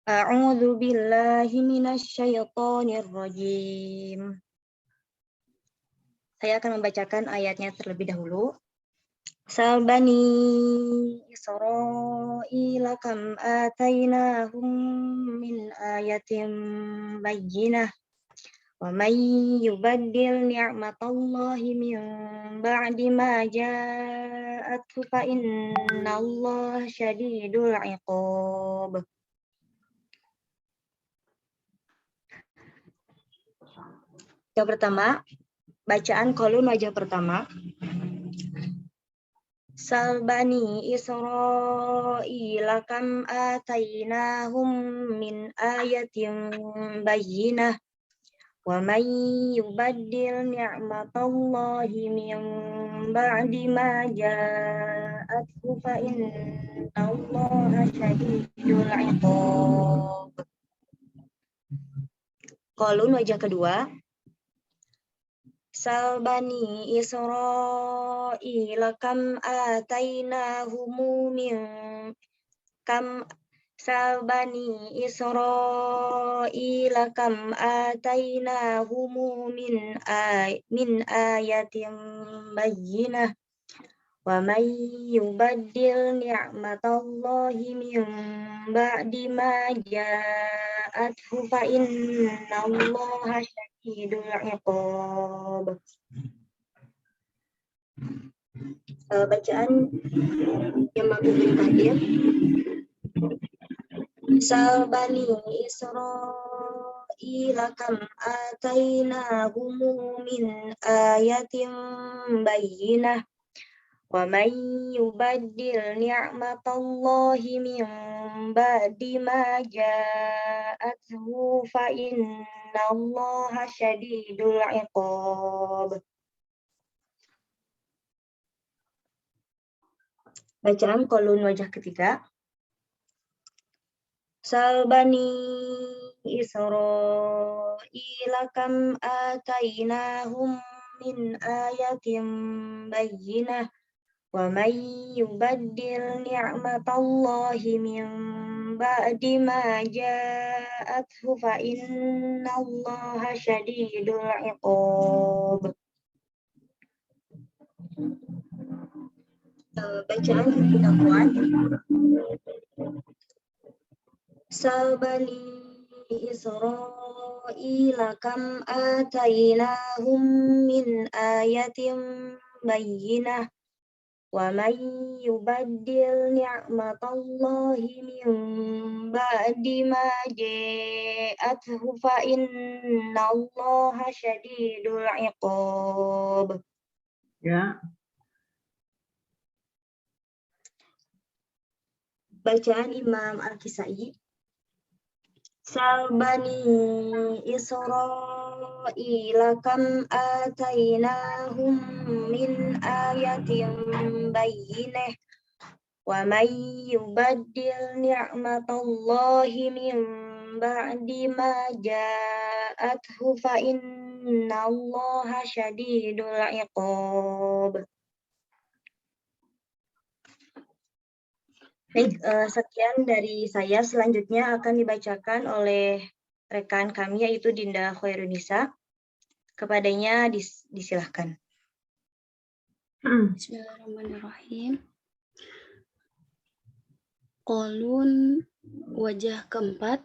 A'udzu billahi minasy syaithanir rajim. Saya akan membacakan ayatnya terlebih dahulu. Sal bani Israila kam atainahum min ayatin bayyinah wa may yubaddil ni'matallahi min ba'di ma ja'athu fa innallaha syadidul 'iqab. Yang pertama, bacaan kolon wajah pertama. Sal bani Israila kam atainahum min ayatin bayyinah wa may yubaddil ni'matallahi min ba'di ma ja'athu fa innallaha syadidul 'iqab. Kolon wajah kedua. Sal bani Israila kam atainahum min kam sal bani Israila kam atainahum min ayatin bayyinah wa may yubaddil ni'matallahi min ba'di ma ja'athu fa innallaha syadidul 'iqab. Bacaan yang mabni tahdir. Sal bani Israila kam atainahum min ayatin bayyinah wa may yubaddil ni'matallahi min ba'di ma ja'athu fa innallaha syadidul 'iqab. Bacaan kolon wajah ketiga. Sal bani Israila kam atainahum min ayatin bayyinah wa may yubaddil ni'matallahi min ba'di ma ja'athu fa innallaha syadidul 'iqab. Bacaan pendahuluan. Sal bani Israila kam atainahum min ayatin bayyinah wa may yubaddil ni'matallahi min ba'di ma ja'athu fa innallaha syadidul 'iqab. Ya. Bacaan Imam Al-Kisai. Sal bani Israila kam atainahum min ayatin bayyinah wa may yubaddil ni'matallahi min ba'di ma ja'athu fa innallaha syadidul 'iqab. Baik, sekian dari saya. Selanjutnya akan dibacakan oleh rekan kami yaitu Dinda Khairunisa. Kepadanya disilahkan. Bismillahirrahmanirrahim. Kolun wajah keempat.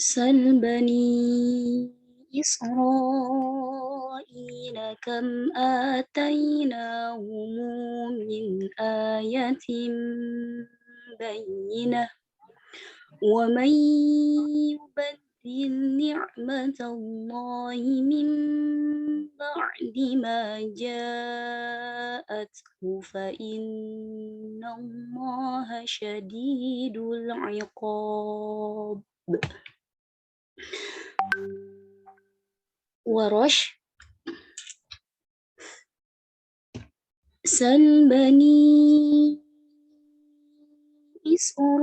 Sal bani Israila kam atainahum min ayatin bayyinah wa may yubaddil ni'matallahi min ba'di ma ja'athu fa innallaha syadidul 'iqab. Warash. Sal bani Israila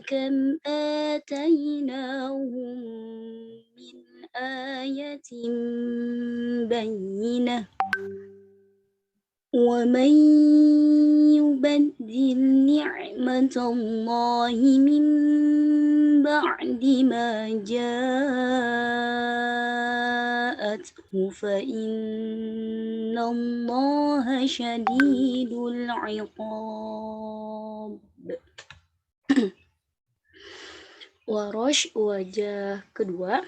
kam atainahum min آية بينة ومن يبدل نعمة الله من بعد ما جاءته فإن الله شديد العقاب. Warosh wajah kedua.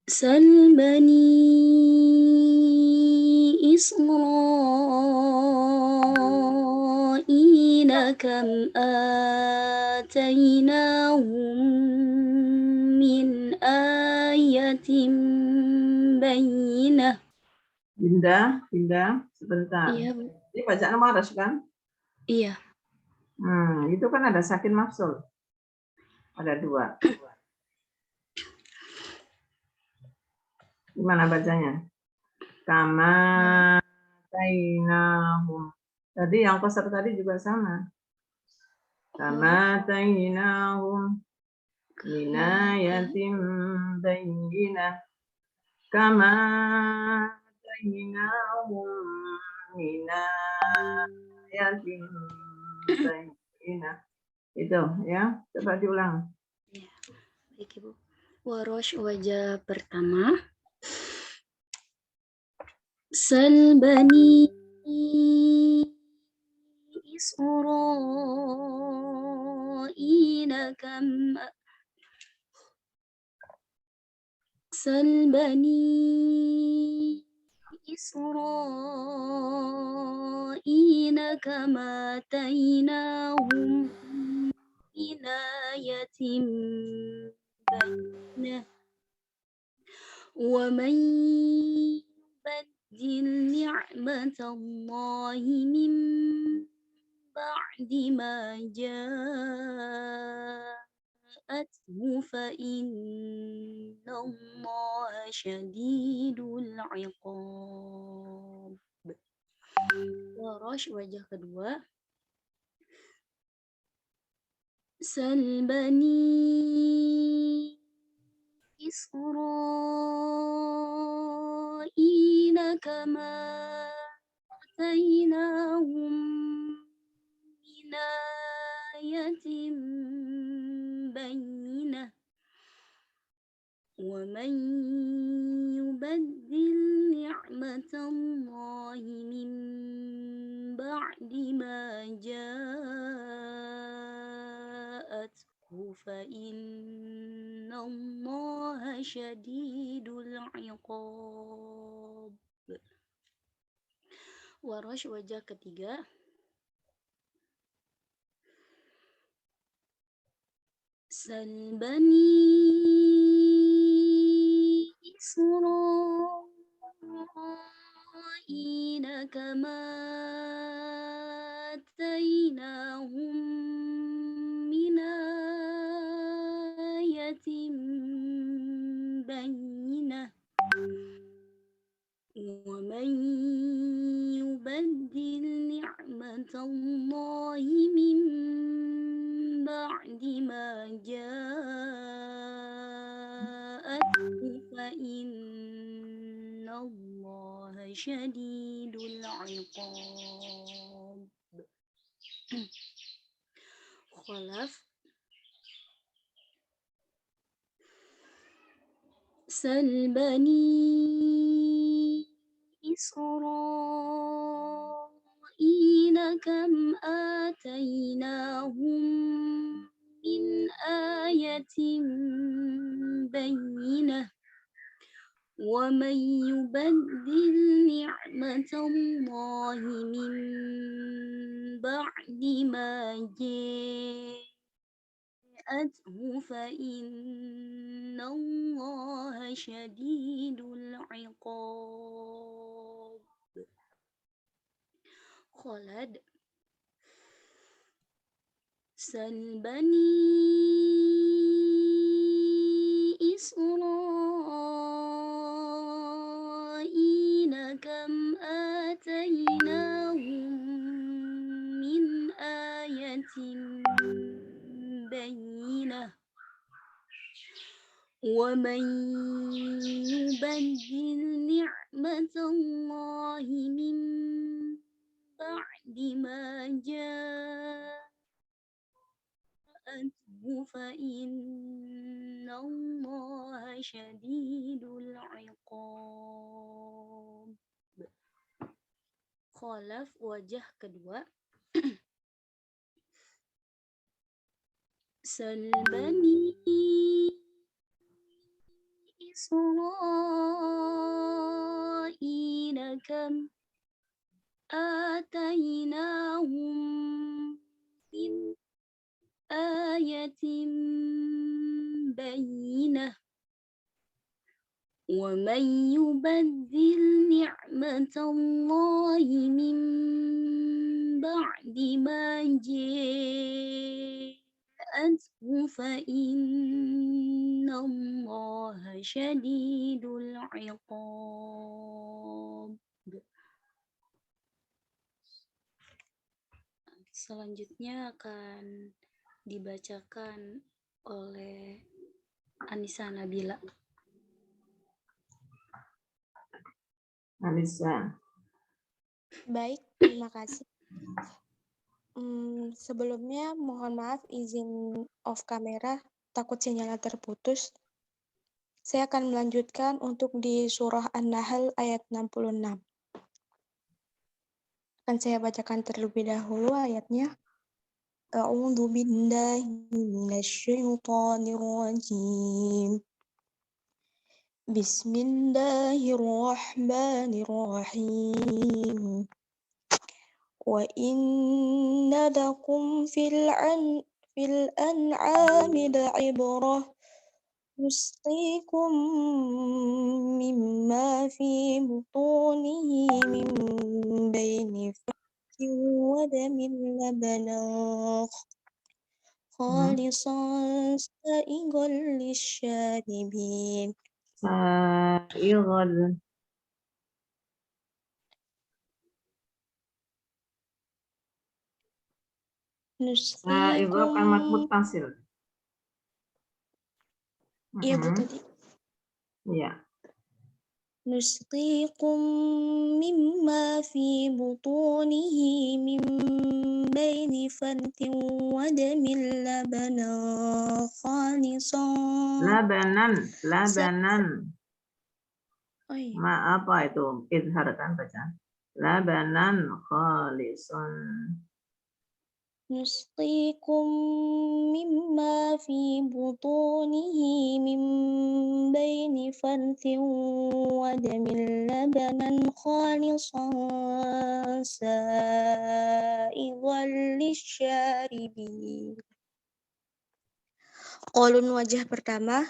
Sal bani Israila kam atainahum min ayatin bayyinah. Dinda, sebentar. Iya, Bu. Ini bacaan Warosh kan? Iya. Itu kan ada sakin mafsul. Ada 2. Gimana bacanya? Kama tainahum. Tadi yang qasar tadi juga sama. Kama tainahum minayatim bayyinah. Kama tainahum minayatim bayyinah. Itu ya, coba diulang. Ya, baik Ibu. Warosh wajah pertama. Sal bani Israila kam Sal bani Israila kama atainahum min ayatin bayyinah wa man yubaddil ni'matallahi min ba'di ma ja'athu fa innallaha syadidul 'iqab. Warosh wajah kedua. Sal bani Israila kama atainahum min ayatin bayyinah wa man yubaddil ni'matallahi min ba'di ma ja'athu fa innallaha syadidul 'iqab. Warosh wajah ketiga. Sal bani Israila kama atainahum min ayatin bayyinah wa man yubaddil ni'matallahi min ba'di ma ja'athu fa innallaha syadidul 'iqab. Khalaf. Sal bani Israila kam atainahum min ayatin bayyinah wa man yubaddil ni'matallahi min ba'di ma ja'athu fa innallaha syadidul 'iqab. Khalad. Sal bani Israila kam atainahum min ayatin bayyinah ومن يبدل نعمة الله من بعد ما جاءته فإن الله شديد العقاب. Kholaf wajah kedua. Salbani Isra'ila kam atainahum min ayatin bayyinah wa man yubaddil ni'matallahi min ba'di ma ja'athu fa innallaha syadidul 'iqab. Selanjutnya akan dibacakan oleh Anissa Nabila. Anissa. Baik, terima kasih. Sebelumnya mohon maaf izin off kamera, takut sinyalnya terputus. Saya akan melanjutkan untuk di surah An-Nahl ayat 66. Akan saya bacakan terlebih dahulu ayatnya. A'udzu billahi minasyaitonir rajim. Bismillahirrahmanirrahim. Wa inna lakum fil an'ami la'ibrah nusqikum mimma fi butunihi min baini farthin wa damin labanan khalisan sa'igan lisyaribin. Sa'igan. Sa'igan kan matmut tasil. Iya Bu tadi. Iya. Nusqikum mimma fi butunihi min baini farthin wa damin labanan khalisan. Labanan. Oh iya. Ma apa itu? Izhar kan bacaan. Labanan khalisun. Nusqikum mimma fi butunihi min baini farthin wa damin labanan khalisan sa'igan lisyaribin. Qaulun wajah pertama.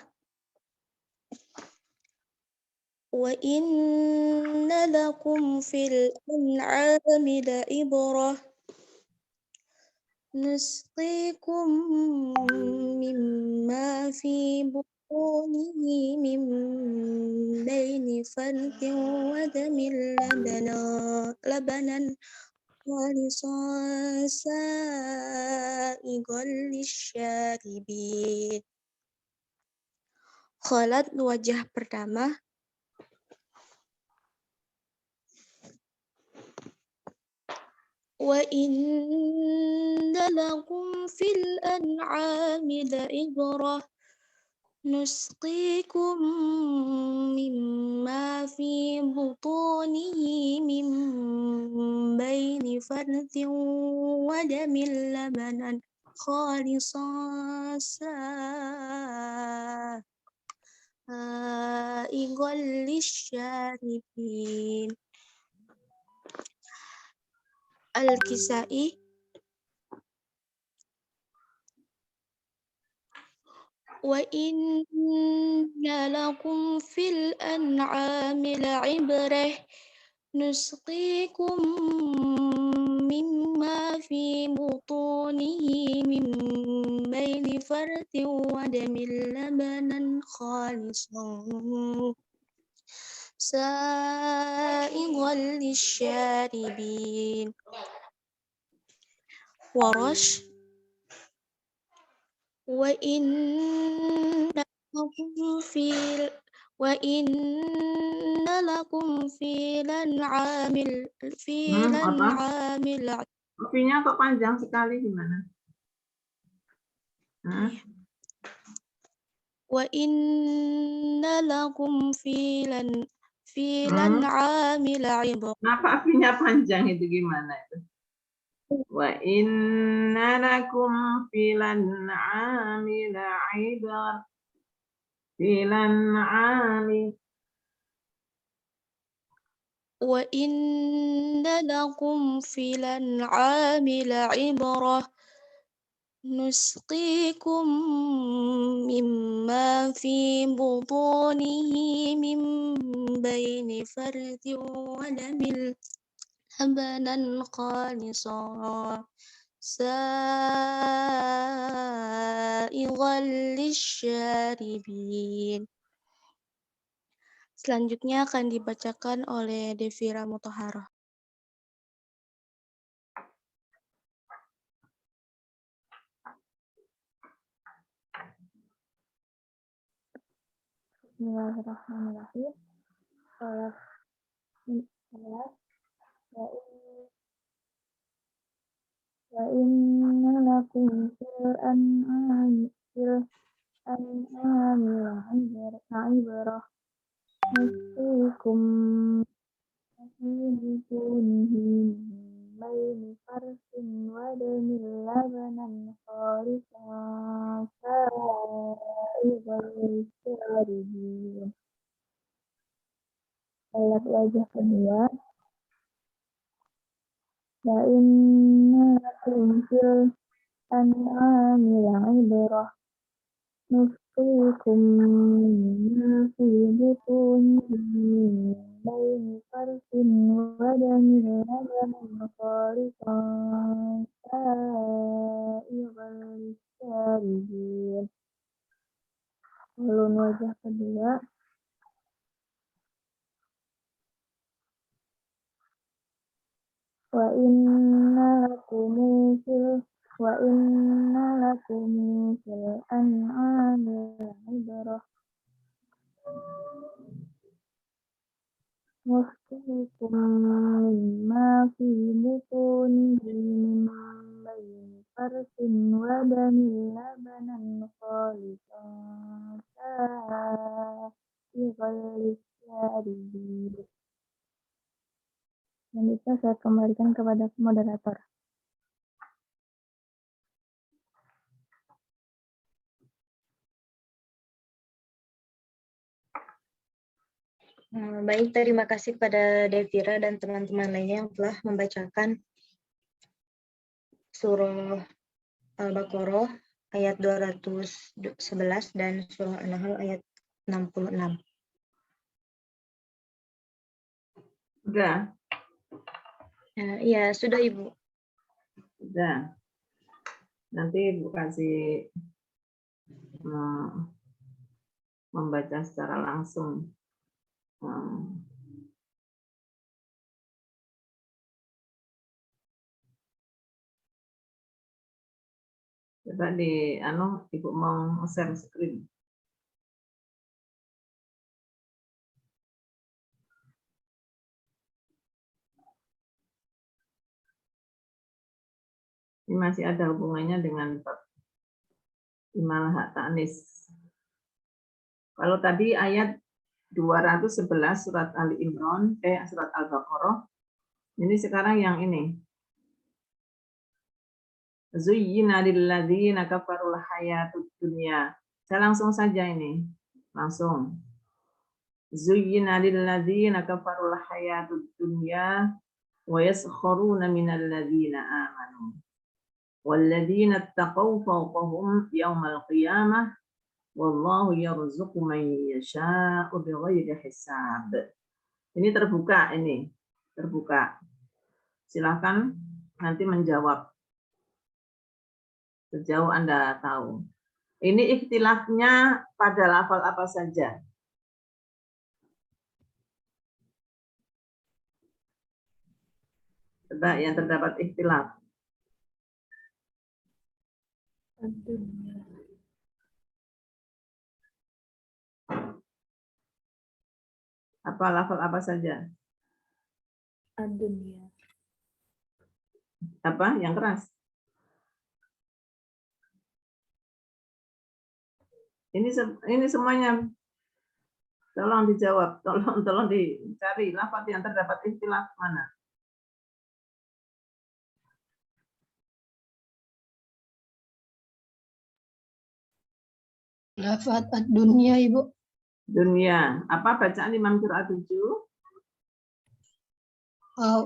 Wa inna lakum fil an'ami la'ibrah nusqikum mimma fi butunihi min baini farthin wa damin labanan khalisan sa'igan lisyaribin. Khalat wajah pertama. Wa inna lakum fil an'ami la'ibrah nusqikum mimma fi butunihi min baini farthin wa damin labanan khalisan sa'igan lisyaribin. Al-Kisai. Wa inna lakum fil an'ami la'ibrah nusqikum mimma fi butunihi min baini farthin wa damin labanan khalisan sa'igan lisyaribin. Warash. Wa inna lakum Wa inna lakum fil an'amil Apa? Kopinya kok panjang sekali gimana? Wa inna lakum fil an'amil ibrah. Kenapa apinya panjang itu gimana itu? Wa inna lakum fil an'amil ibrah. Fil an'amil. Wa inna lakum fil an'amil ibrah. Nusqikum mimma fi butunihi min baini fardin wa damin labanan khalisan sa'igan lisyaribin. Selanjutnya akan dibacakan oleh Devira Mutahharah. Bismillahirrahmanirrahim. Wa inna lakum fil an'ami ibrah. Nusqikum fi butunihi min baini farsin wa damin labanan khalisan sa'igan lisyaribin. Ayat wajah kedua. Wa inna lakum fil an'ami ibrah. Nusqikum mimma fi butunihi min baini farsin wa damin labanan khalisan sa'igan lisyaribin. Ulun wajah kedua. Wa inna lakum fil an'ami ibrah. Nusqikum mimma fi butunihi min baini farsin wa damin labanan khalisan sa'igan lisyaribin. Selanjutnya saya kembalikan kepada moderator. Baik, terima kasih kepada Devira dan teman-teman lainnya yang telah membacakan surah Al-Baqarah ayat 211 dan surah An-Nahl ayat 66. Sudah? Ya, sudah Ibu. Sudah. Nanti Ibu kasih membaca secara langsung. Coba Ibu mau share screen. Ini masih ada hubungannya dengan imalah hak ta'nis. Kalau tadi ayat 211 surat Ali Imran, surat Al-Baqarah, ini sekarang yang ini. Zuyyina lilladzina kafarul hayatud dunya. Saya langsung saja ini. Langsung. Zuyyina lilladzina kafarul hayatud dunya wa yaskharuna minal ladzina amanu. Walladzina ittaqaw fawqahum yaumal qiyamah wallahu yarzuqu man yasha'u bighairi hisab. Ini terbuka ini. Terbuka. Silakan nanti menjawab. Sejauh Anda tahu. Ini ikhtilafnya pada lafal apa saja? Coba yang terdapat ikhtilaf. Apa lafal apa saja? Ad-dunya. Apa yang keras? Ini semuanya tolong dijawab, tolong dicari lafaz yang terdapat istilah mana? Lafaz ad-dunya, Ibu. Dunia. Apa bacaan Imam Qiraat 7?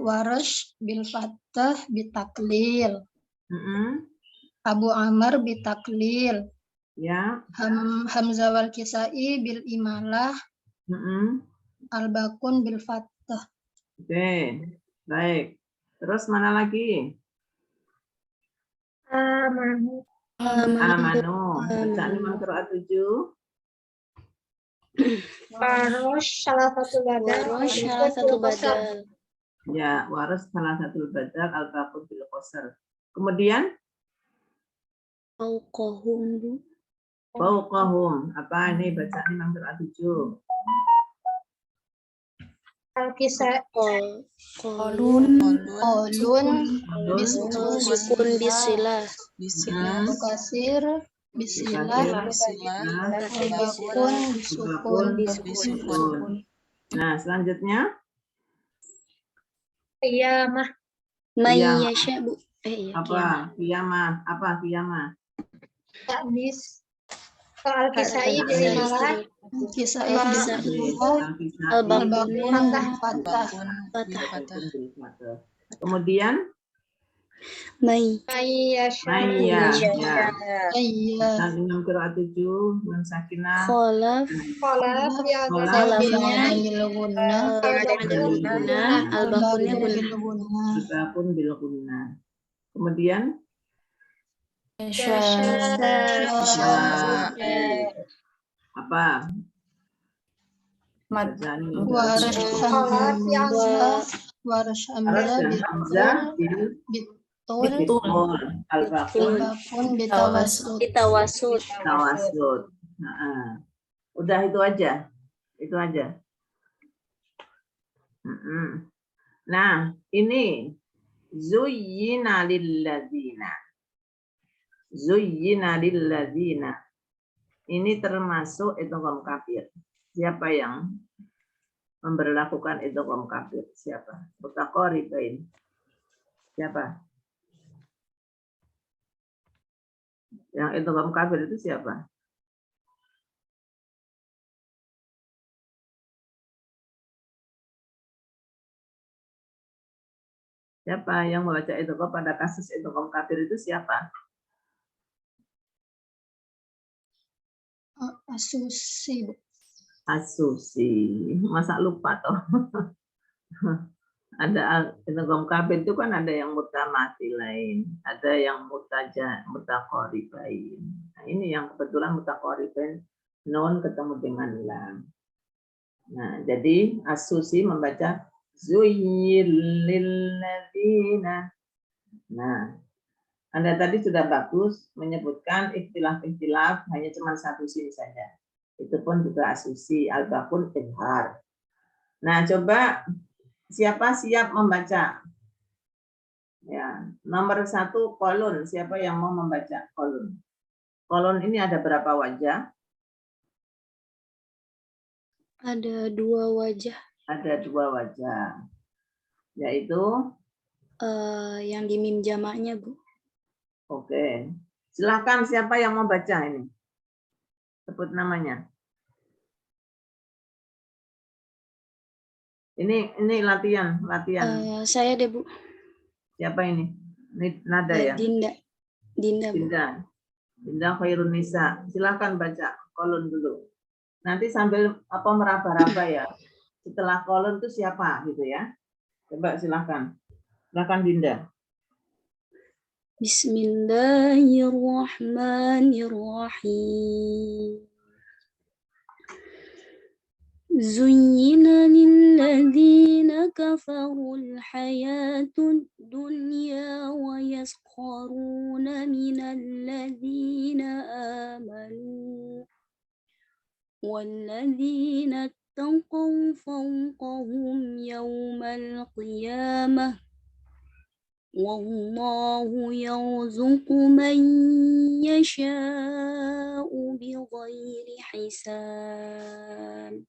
Warash bil fathah bitaklil. Abu Amr bitaklil. Ya. Hamzah wal Kisai bil imalah. Al-Bakun bil fathah. Oke, baik. Terus mana lagi? Amanu. Amanu. Bacaan Imam Qiraat 7. Warosh salah satu badal. Warosh salah satu badal. Ya, waras salah satu badal, al-baqun bil qasr. Kemudian Fauqahum. fauqahum. Apa ini bacaan Imam Qiraat 7? Al-Kisai. Kolun. Sukun bisilah. Kasir bisilah. Al-Bakun bisukun. Nah, selanjutnya Qiyamah. Mayyasha, Bu. Iya, apa? Qiyamah. Apa qiyamah? Takbis. Al-Kisai bil imalah. Kisai Al-Bakun fathah. Kemudian Mayyasha. Maya. Ya. Iya. Imam Qiraat 7 dengan sakinah. Kholaf. Kholaf. Kholafnya al-bakunnya gunah. Kita pun bil gunnah. Kemudian apa? Bacaan Imam Qiraat 7. Waras Aras dan Hamzah bitul. Al-Bakun ditawasud. tawasud. Nah, udah itu aja. Itu aja. Nah, ini zuyyina lilladzina. Zuyyina lilladzina. Ini termasuk idgham kafir. Siapa yang memberlakukan idgham kafir? Siapa? Mutaqaribain. Siapa? Yang idgham kafir itu siapa? Siapa yang membaca idgham pada kasus idgham kafir itu siapa? Asusi, Bu. Asusi. Masa lupa toh? Ada idgham kafir itu kan ada yang mutamathilain, ada yang mutaqaribain. Nah, ini yang kebetulan mutaqaribain nun ketemu dengan lam. Nah, jadi Asusi membaca zuyyil lilladzina. Nah, Anda tadi sudah bagus menyebutkan ikhtilaf hanya cuma satu sin saja. Itu pun juga Asusi, al-bakun izhar. Nah, coba siapa siap membaca? Ya, nomor 1 kolun. Siapa yang mau membaca kolun? Kolun ini ada berapa wajah? Ada 2 wajah. Ada 2 wajah. Yaitu yang di mim jamaknya, Bu. Oke. Silakan siapa yang mau baca ini? Sebut namanya. Ini latihan. Saya deh, Bu. Siapa ini? Ini Nada ya? Dinda, Bu. Dinda Khairun Nisa. Silakan baca kolon dulu. Nanti sambil meraba-raba ya. Setelah kolon itu siapa gitu ya? Coba silakan. Silakan Dinda. Bismillahirrahmanirrahim. Zuyyina lilladzina kafarul hayatud dunya wa yaskharuna minal ladzina amanu walladzina اتقوا فوقهم يوم القيامة والله يرزق من يشاء بغير حساب.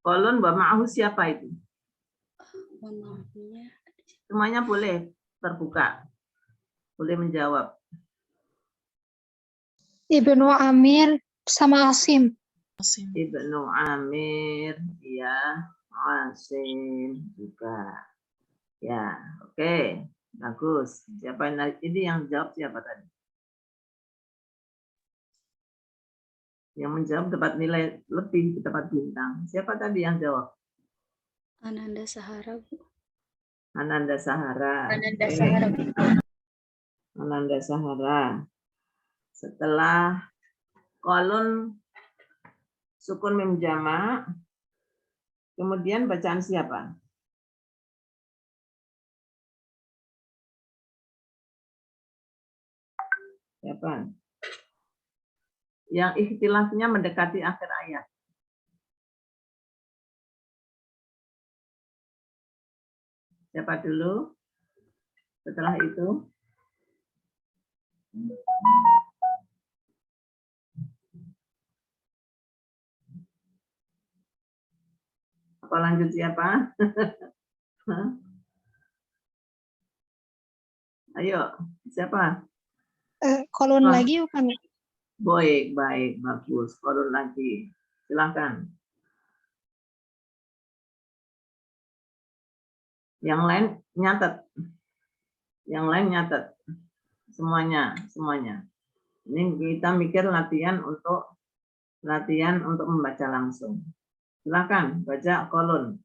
Kolon wa ma'ahu siapa itu? Wama'hunya Semuanya boleh terbuka. Boleh menjawab. Ibnu Amir sama Asim. Ibnu Amir, ya, Asim juga. Ya, oke. Bagus. Siapa ini yang jawab siapa tadi? Yang menjawab dapat nilai lebih, dapat bintang. Siapa tadi yang jawab? Ananda Sahara, Bu. Ananda Sahara. Ananda Sahara. Ananda Sahara. Setelah kolon sukun mim jamak, kemudian bacaan siapa? Siapa? Yang ikhtilafnya mendekati akhir ayat. Siapa dulu? Setelah itu? Apa lanjut siapa? Ayo, siapa? Kolon Wah. lagi bukan? Baik, bagus. Kolon lagi. Silakan. Yang lain nyatet. Yang lain nyatet. Semuanya. Ini kita mikir latihan untuk membaca langsung. Silakan baca kolon.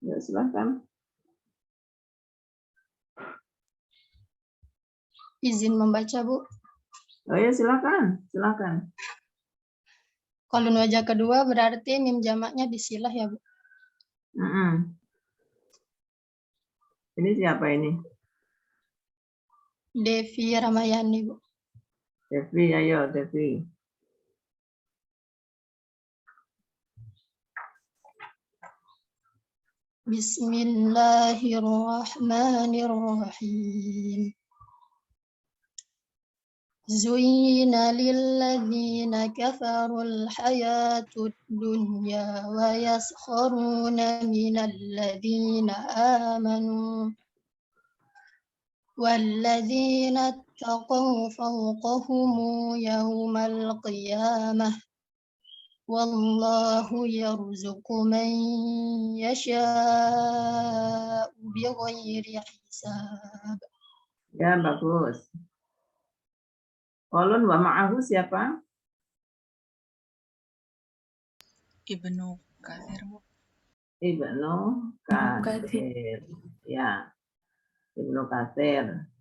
Ya, silakan. Izin membaca, Bu. Oh ya, silakan. Kolon wajah kedua berarti mim jamaknya disilah ya, Bu. Ini siapa ini? Devi Ramayani, Bu. Devi, ayo Devi. Bismillahirrahmanirrahim. زين للذين كفروا الحياة الدنيا ويسخرون من الذين آمنوا والذين اتقوا فوقهم يوم القيامة والله يرزق من يشاء بغير حساب. Ya, bagus. Kolon wa ma'ahu siapa? Ibnu Katsir, Bu. Ibnu Katsir. Ya, Ibnu Katsir.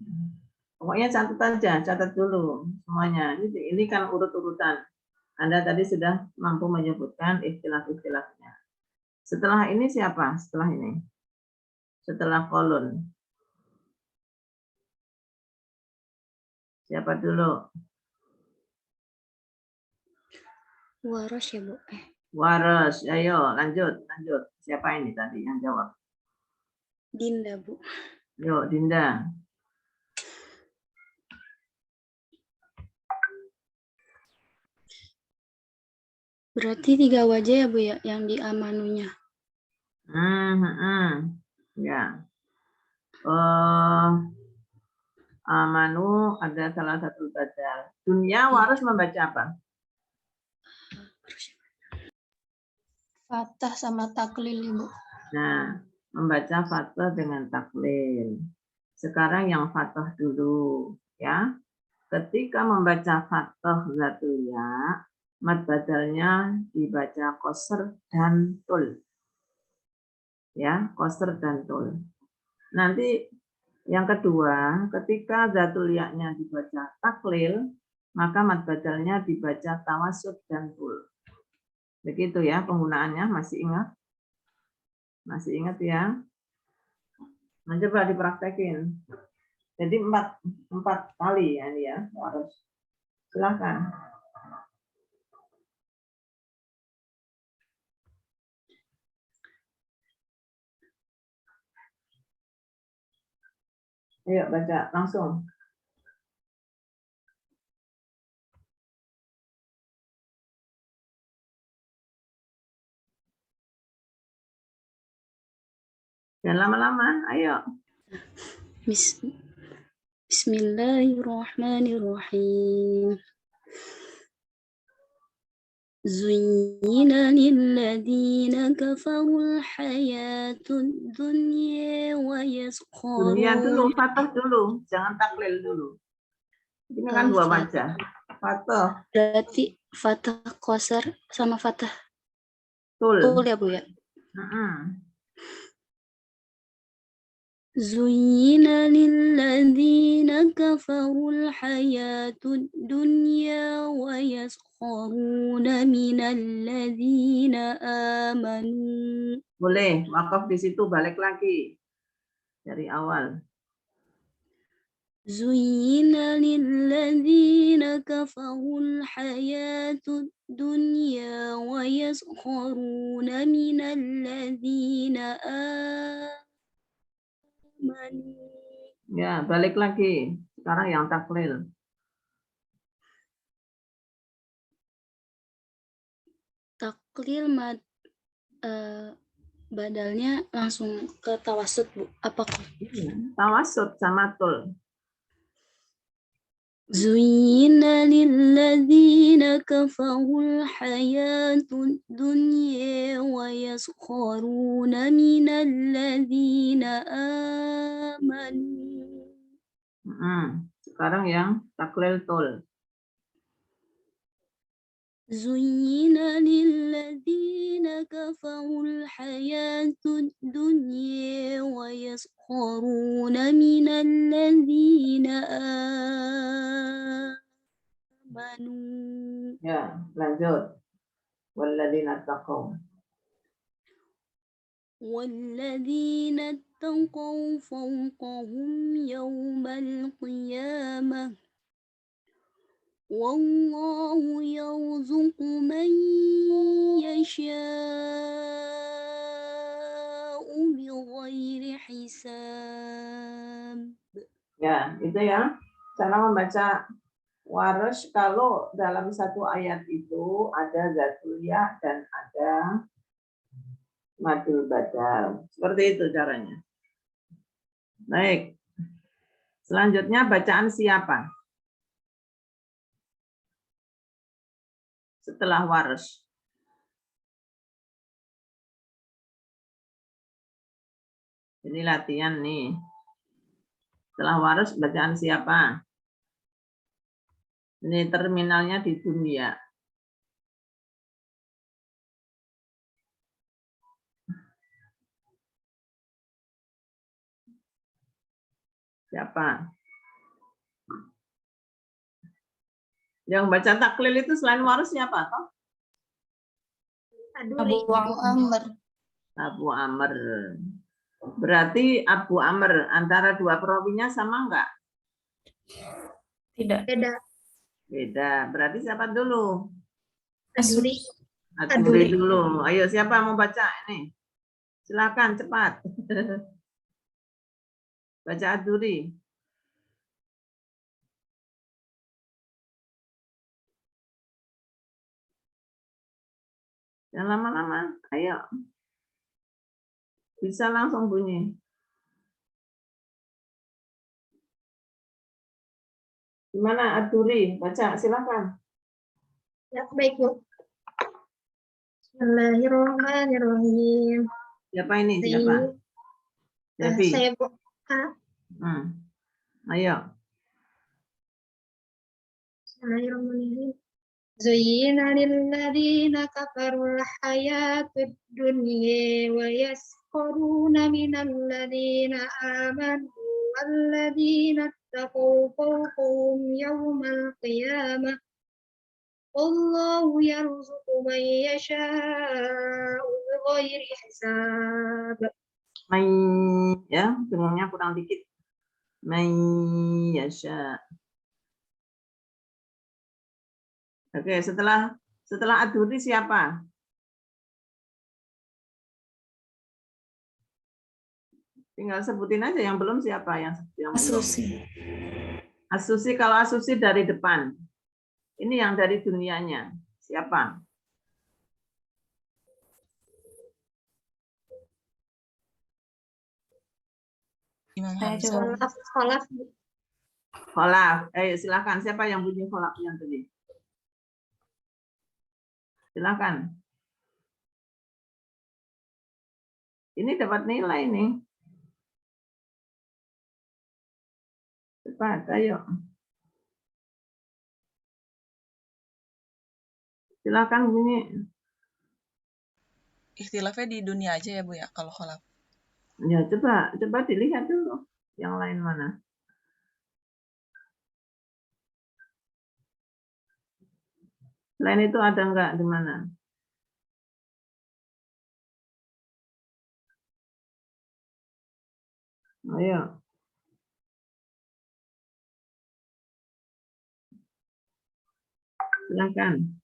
Pokoknya catat dulu semuanya. Ini kan urut-urutan. Anda tadi sudah mampu menyebutkan istilah-istilahnya. Setelah ini siapa? Setelah kolon. Siapa dulu? Waras ya, Bu. Waras. Ayo, lanjut. Siapa ini tadi yang jawab? Dinda, Bu. Yuk, Dinda. Berarti 3 wajah ya, Bu, ya, yang di amanunya. Ya. Amanu ada salah satu badal. Dunia Waras membaca apa? Fathah sama taklil, Ibu. Nah, membaca fathah dengan taklil. Sekarang yang fathah dulu, ya. Ketika membaca fathah zatul ya, mad badalnya dibaca qasr dan tul. Ya, qasr dan tul. Nanti Yang kedua, ketika zatul ya-nya dibaca taklil, maka mad badalnya dibaca tawasud dan tul. Begitu ya penggunaannya, masih ingat? Masih ingat ya? Nah, coba dipraktekin. Jadi empat kali ya ini ya, harus. Silakan. Ayo baca langsung. Jangan lama-lama, ayo. Bismillahirrahmanirrahim. Zuyyina lilladina kafarul hayatud dunya wa Dunia dulu, yaskharun. fatah dulu, jangan taklil dulu. Ini kan dua wajah. Fatah, Berarti fatah qasar sama fatah tul. tul ya Bu ya? Zuyyina lilladina kafarul hayatud dunya wa yaskharuna minal ladina amanu. Boleh, wakaf di situ, balik lagi dari awal. Zuyyina lilladina kafarul hayatud dunya wa yaskharuna minal ladina amanu. Ya, balik lagi. Sekarang yang taklil. Taklil badalnya langsung ke tawasud Bu. Apakah? Tawasud sama tul. Zuyyina lilladina kafarul hayatud dunya wa yaskharuna minal ladina amanu. Sekarang yang taklil tul. Zuyyina lilladina kafarul hayatud dunya wa yaskharuna minal ladina amanu. Ya, lanjut. Walladzina taqaw. والذين اتقوا فوقهم يوم القيامة والله يرزق من يشاء بغير حساب. Ya, itu ya. Cara membaca waras kalau dalam satu ayat itu ada zatul ya dan ada madul badal. Seperti itu caranya. Baik. Selanjutnya bacaan siapa? Setelah waras. Ini latihan nih. Setelah waras bacaan siapa? Ini terminalnya di dunia. Siapa? Yang baca taklil itu selain waras siapa? Toh? Abu Amr. Abu Amr. Berarti Abu Amr antara dua perawinya sama enggak? Tidak. Beda. Berarti siapa dulu? Aduri. Aduri dulu. Ayo siapa mau baca ini? Silakan cepat. Baca Aduri. Jangan lama-lama. Ayo. Bisa langsung bunyi. Gimana Aduri? Baca, silakan. Ya, baik, Bu. Bismillahirrahmanirrahim. Siapa ini? Siapa? Devi. Saya, Bu. Ayo. Bismillahirrahmanirrahim. Zuyyina lilladzina kafarul hayatud dunya wa yaskharuna minal ladzina amanu والذين اتقوا فوقهم يوم القيامة والله يرزق من يشاء بغير حساب. Ya, dengungnya kurang dikit. Yasha. Oke, setelah Ad-Durri siapa? Tinggal sebutin aja yang belum siapa yang Asusi. Asusi, kalau Asusi dari depan. Ini yang dari dunianya. Siapa? Imam Saya Hamzah. coba. Kholaf. Silakan. Siapa yang bunyi kholaf yang tadi? Silakan. Ini dapat nilai nih. Cepat, ayo. Silakan bunyi. Ikhtilafnya di dunia aja ya Bu ya kalau kholaf. Ya, coba dilihat dulu. Yang lain mana? Selain itu ada enggak di mana? Ayo. Silakan.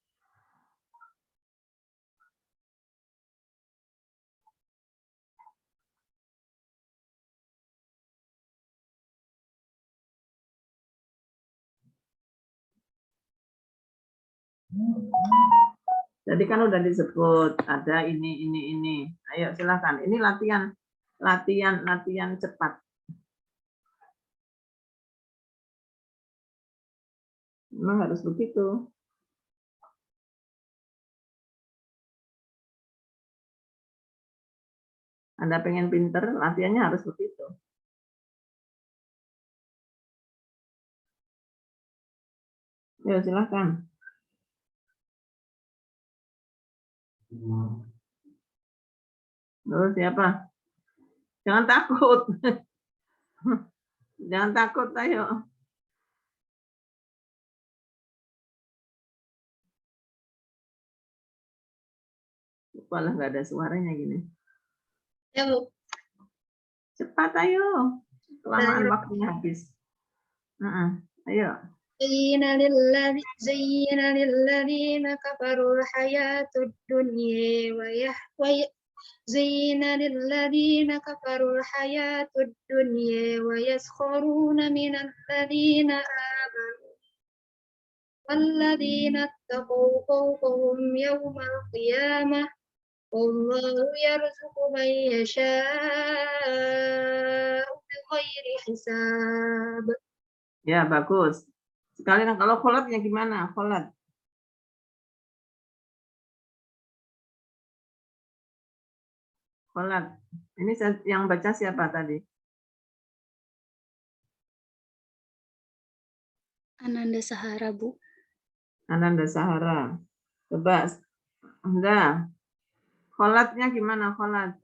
Jadi kan udah disebut ada ini. Ayo silakan. Ini latihan cepat. Memang harus begitu. Anda pengen pinter, latihannya harus begitu. Ayo silakan. Terus siapa? Jangan takut. Jangan takut, ayo. Malah nggak ada suaranya gini. Ya, Bu. Cepat, ayo. Kelamaan waktunya habis. Ayo. زين للذين كفروا الحياة الدنيا زين للذين كفروا الحياة الدنيا ويسخرون من الذين آمنوا والذين اتقوا فوقهم يوم القيامة والله يرزق من يشاء بغير حساب. Ya, bagus. Sekalian kalau kholatnya gimana? Kholat. Ini yang baca siapa tadi? Ananda Sahara, Bu. Ananda Sahara. Coba. Enggak. Kholatnya gimana kholat?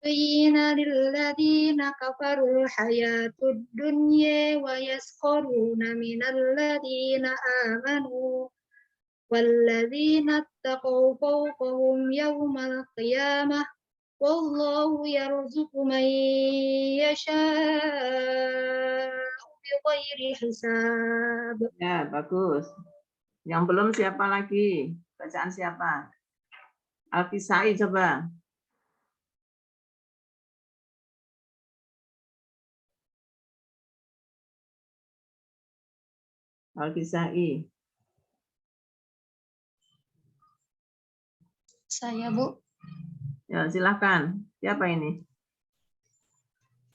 زين للذين كفروا الحياة الدنيا ويسخرون من الذين آمنوا والذين اتقوا فوقهم يوم القيامة والله يرزق من يشاء بغير حساب. Ya, bagus. Yang belum siapa lagi? Bacaan siapa? Al-Kisai coba. Al-Kisai. Saya, Bu. Ya, silakan. Siapa ini?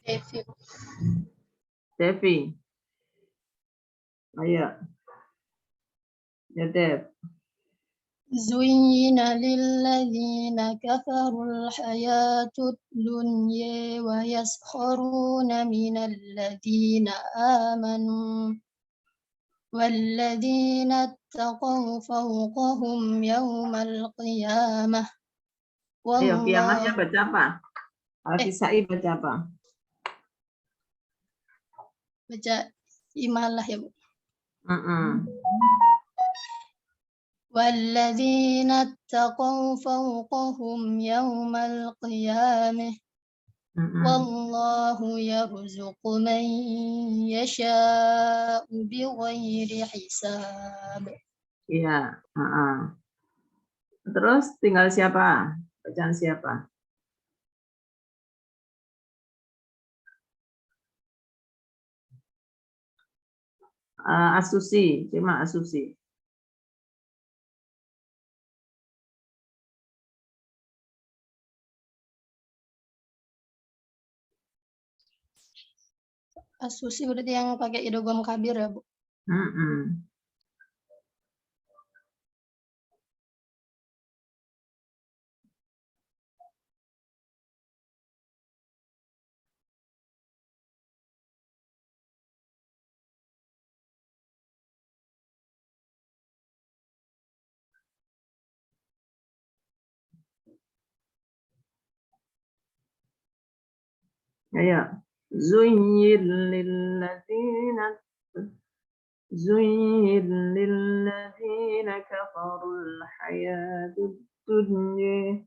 Devi. Devi. Ayo. Ya, Dev. زين للذين كفروا الحياة الدنيا ويسخرون من الذين آمنوا والذين اتقوا فوقهم يوم القيامة Ayo, kiamatnya Wallahu baca apa? Al-Kisai baca apa? baca imalah ya, Bu. والذين اتقوا فوقهم يوم القيامة والله يرزق من يشاء بغير حساب. Iya. Terus tinggal siapa? Bacaan siapa? Asusi, cuma Asusi. Asusi berarti yang pakai idgham kabir ya, Bu. Ayo. زين للذين كفروا الحياة الدنيا.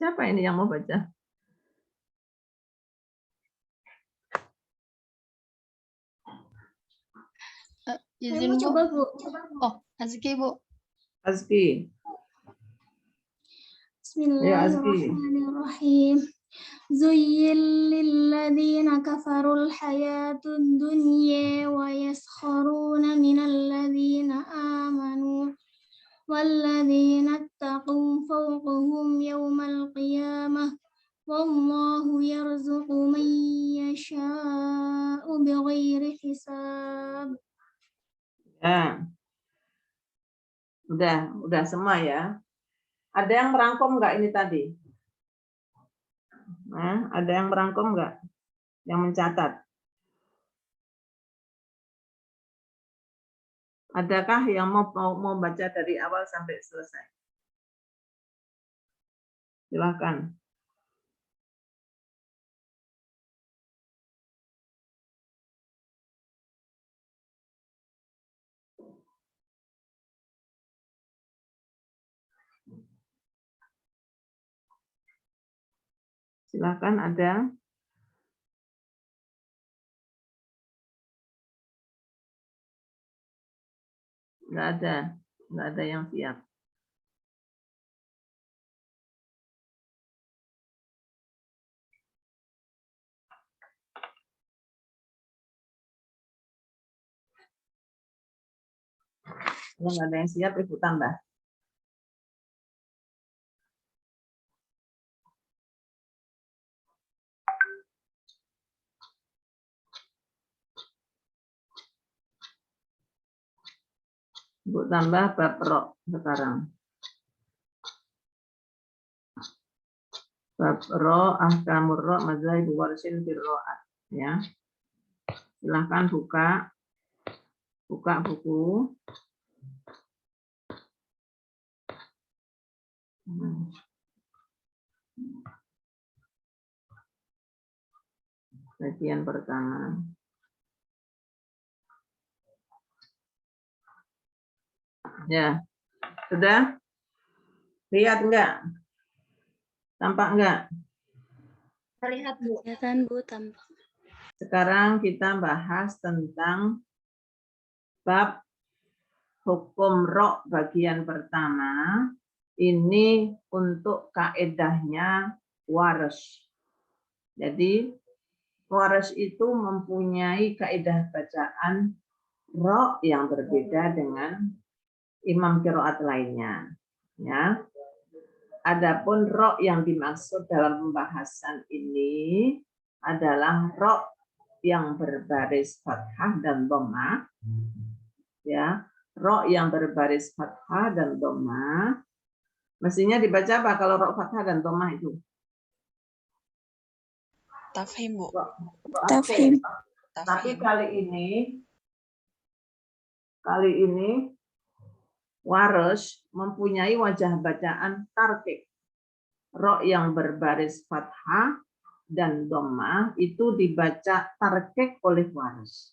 Siapa ini yang mau baca? Izin, Bu. coba, Bu. Oh, Azki, Bu. Azki. Bismillahirrahmanirrahim. زين للذين كفروا الحياة الدنيا ويسخرون من الذين آمنوا والذين اتقوا فوقهم يوم القيامة والله يرزق من يشاء بغير حساب. Ya. Udah semua ya. Ada yang merangkum nggak ini tadi? Nah, ada yang merangkum nggak? Yang mencatat? Adakah yang mau baca dari awal sampai selesai? Silakan. Silakan, ada. Nggak ada yang siap. Kalau nggak ada yang siap, Ibu tambah. Ibu tambah bab ro sekarang. Bab ro, ahkamur ro, mazhab warsin firro'at. Ya. Silahkan buka buku. Bagian pertama. Ya, sudah? Lihat enggak? Tampak enggak? Terlihat, Bu. Kelihatan, Bu, tampak. Sekarang kita bahas tentang bab hukum ro bagian pertama. Ini untuk kaedahnya waras. Jadi waras itu mempunyai kaedah bacaan ro yang berbeda dengan imam qiraat lainnya. Ya. Adapun ro yang dimaksud dalam pembahasan ini adalah ro yang berbaris fathah dan dhammah. Ya, ro yang berbaris fathah dan dhammah. Mestinya dibaca apa kalau ro fathah dan dhammah itu? Tafhim, Bu. Tafhim. Tapi Tafhim. kali ini Warsh mempunyai wajah bacaan tarkik. Ro yang berbaris fathah dan dhammah itu dibaca tarkik oleh Warsh.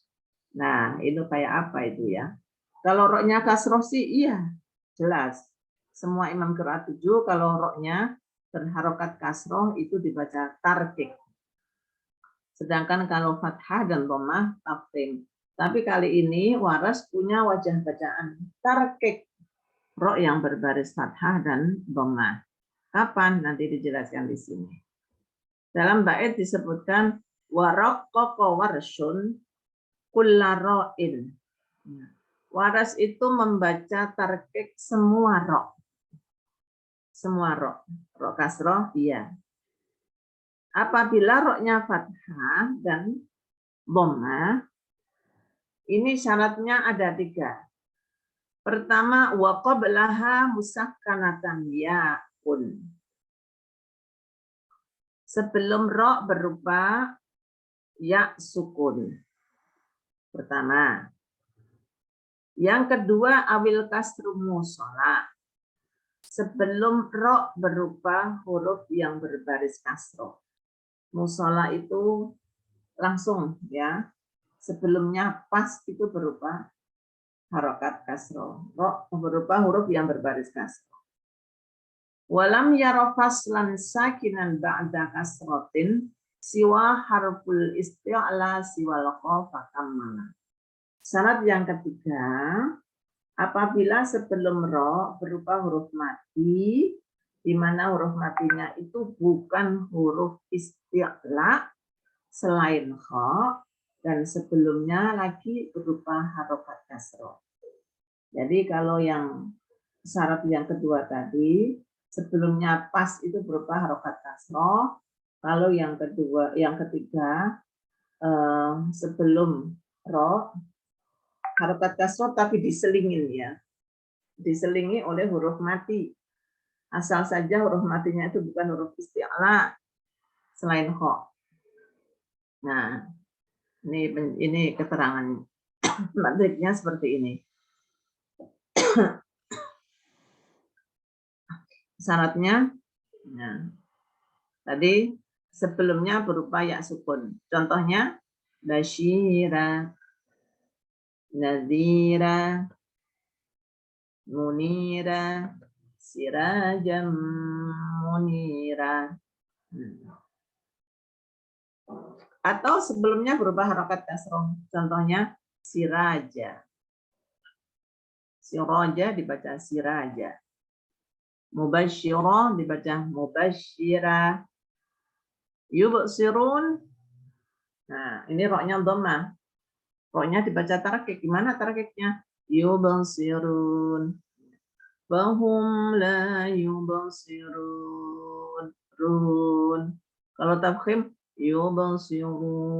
Nah, itu kayak apa itu ya? Kalau roknya kasroh sih iya, jelas. Semua imam qiraat 7 kalau roknya berharokat kasroh itu dibaca tarkik. Sedangkan kalau fathah dan dhammah tafkhim. Tapi kali ini Waras punya wajah bacaan tarkik. Rok yang berbaris fathah dan dhammah. Kapan? Nanti dijelaskan di sini. Dalam bait disebutkan waraqqaqa warsyun kulla ra'in. Waras itu membaca tarkik semua rok. Semua rok. Rok kasroh, iya. Apabila roknya fathah dan dhammah, ini syaratnya ada 3. Pertama, wa qablaha musakkanatan ya'un. Sebelum rok berupa ya sukun. Pertama. Yang kedua, awil kasru mushola. Sebelum rok berupa huruf yang berbaris kasroh. Mushola itu langsung ya. Sebelumnya pas itu berupa harokat kasroh. Rok berupa huruf yang berbaris kasroh. Walam yarofas lan sakinan ba'da kasrotin siwa harful isti'la siwal khofa kammala. Syarat yang ketiga, apabila sebelum ro berupa huruf mati, di mana huruf matinya itu bukan huruf isti'la selain kha, dan sebelumnya lagi berupa harokat kasroh. Jadi kalau yang syarat yang kedua tadi, sebelumnya pas itu berupa harokat kasroh, kalau yang ketiga sebelum ro harokat kasroh tapi diselingin ya, diselingi oleh huruf mati. Asal saja huruf matinya itu bukan huruf isti'la selain kha. Nah, ini keterangan matriknya seperti ini. Syaratnya, nah, tadi sebelumnya berupa ya sukun. Contohnya, basyira, nadhira, munira, sirajam munira. Atau sebelumnya berupa harokat kasroh. Contohnya, siraja. Siraja dibaca siraja. Mubasyirah dibaca mubasyirah. Yubsirun. Nah, ini roknya dhammah. Roknya dibaca tarkik. Gimana tarkiknya? Yubsirun. Bahum la yubsirun. Run. Kalau tafkhim yubsirun.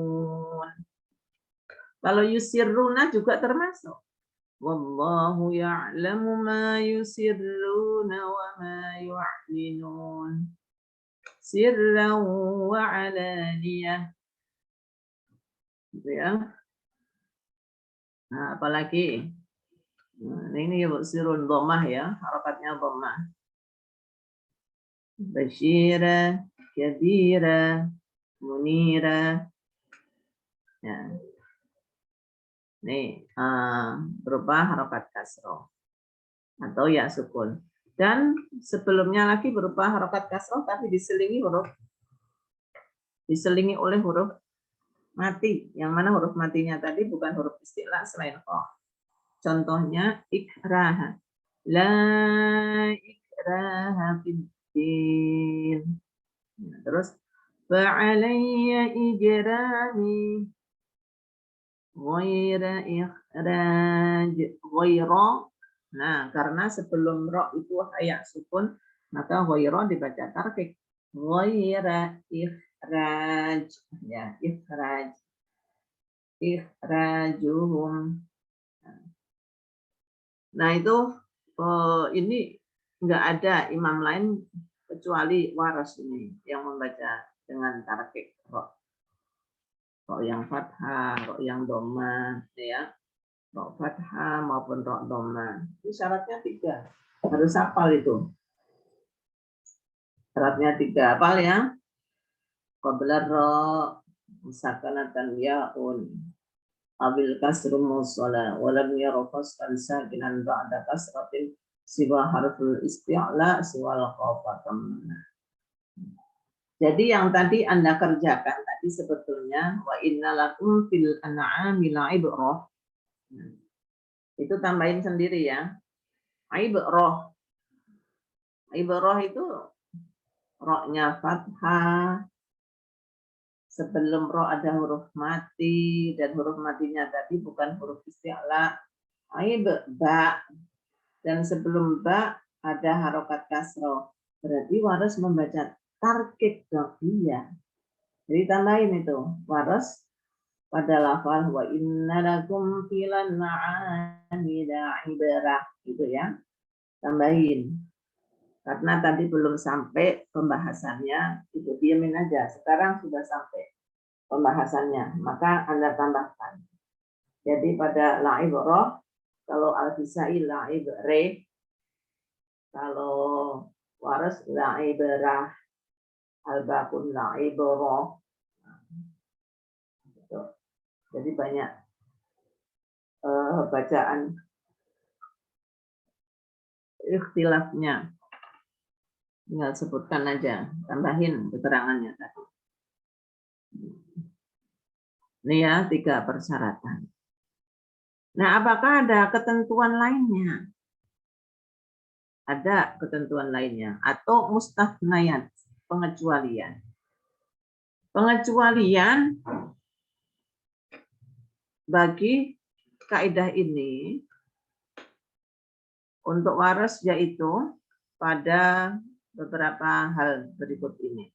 Kalau yusirruna juga termasuk. Wallahu ya'lamu ma yusirruna wa ma yu'linun. Sirran wa alaniyah. Gitu ya. Nah, apalagi ini sirun dhammah ya, harokatnya dhammah. Basyira, kabira, munira. Ya. Nih, berupa harokat kasroh atau ya sukun. Dan sebelumnya lagi berupa harokat kasroh tapi diselingi oleh huruf mati. Yang mana huruf matinya tadi bukan huruf isti'la selain kha. Contohnya ikraha. La ikraha fiddin. Terus fa'alayya ijrami ghaira ikhraj. Ghaira. Nah, karena sebelum ro itu hayak sukun, maka ghaira dibaca tarkik. Ghaira ikhraj. Ya, ikhraj. Ikhrajuhum. Nah, itu ini enggak ada imam lain kecuali Waras ini yang membaca dengan tarkik ro. Ro yang fathah, ro yang dhamma, ya. Ro fathah maupun ro dhamma. Itu syaratnya 3. Harus hafal itu. Syaratnya 3. Hafal ya. Qabla ro musakanatan ya'un. Abil kasru musala walam yarofas kan sakinan ba'da kasratin siwa harful isti'la siwal qafatam. Jadi yang tadi Anda kerjakan tadi sebetulnya wa innalakum fil an'ami la'ibrah. Itu tambahin sendiri ya. Ibrah. Ibrah itu ro-nya fathah. Sebelum ro ada huruf mati dan huruf matinya tadi bukan huruf isti'la. Ba. Dan sebelum ba ada harokat kasroh. Berarti waras membaca tarkik dong. Iya. Jadi tambahin itu. Waras pada lafal wa inna lakum filan na'ami la'ibrah. Gitu ya. Tambahin. Karena tadi belum sampai pembahasannya. Itu diamin aja. Sekarang sudah sampai pembahasannya. Maka Anda tambahkan. Jadi pada la'ibrah. Kalau al-Kisai la'ibrah. Kalau waras la'ibrah. Al-Baqun la'ibrah. Jadi banyak bacaan ikhtilafnya. Tinggal sebutkan aja, tambahin keterangannya tadi. Ini ya 3 persyaratan. Nah, apakah ada ketentuan lainnya? Ada ketentuan lainnya atau mustathnayat, pengecualian. Pengecualian bagi kaidah ini untuk waras yaitu pada beberapa hal berikut ini.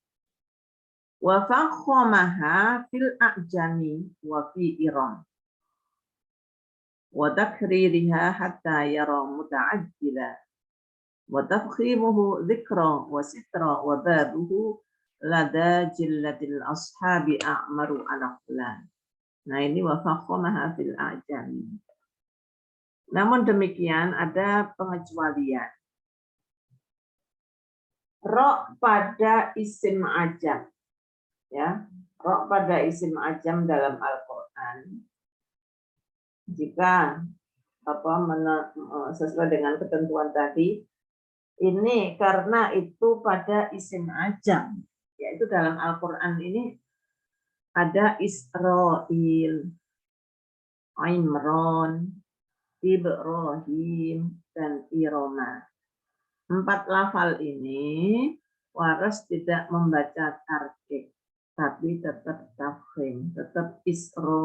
Wa fakhamaha fil a'jami wa fi iram. Wa takririha hatta yara muta'addila. Wa tafkhimuhu dzikra wa sitra wa babuhu lada jillatil ashabi a'maru ala fulan. Nah ini wa fakhamaha fil a'jami. Namun demikian ada pengecualian. Ro pada isim ajam. Ya, ro pada isim ajam dalam Al-Qur'an. Jika sesuai dengan ketentuan tadi, ini karena itu pada isim ajam, yaitu dalam Al-Qur'an ini ada Israil, Imran, Ibrahim, dan Iroma. 4 lafal ini waras tidak membaca tarkik, tapi tetap tafkhim, tetap Israil,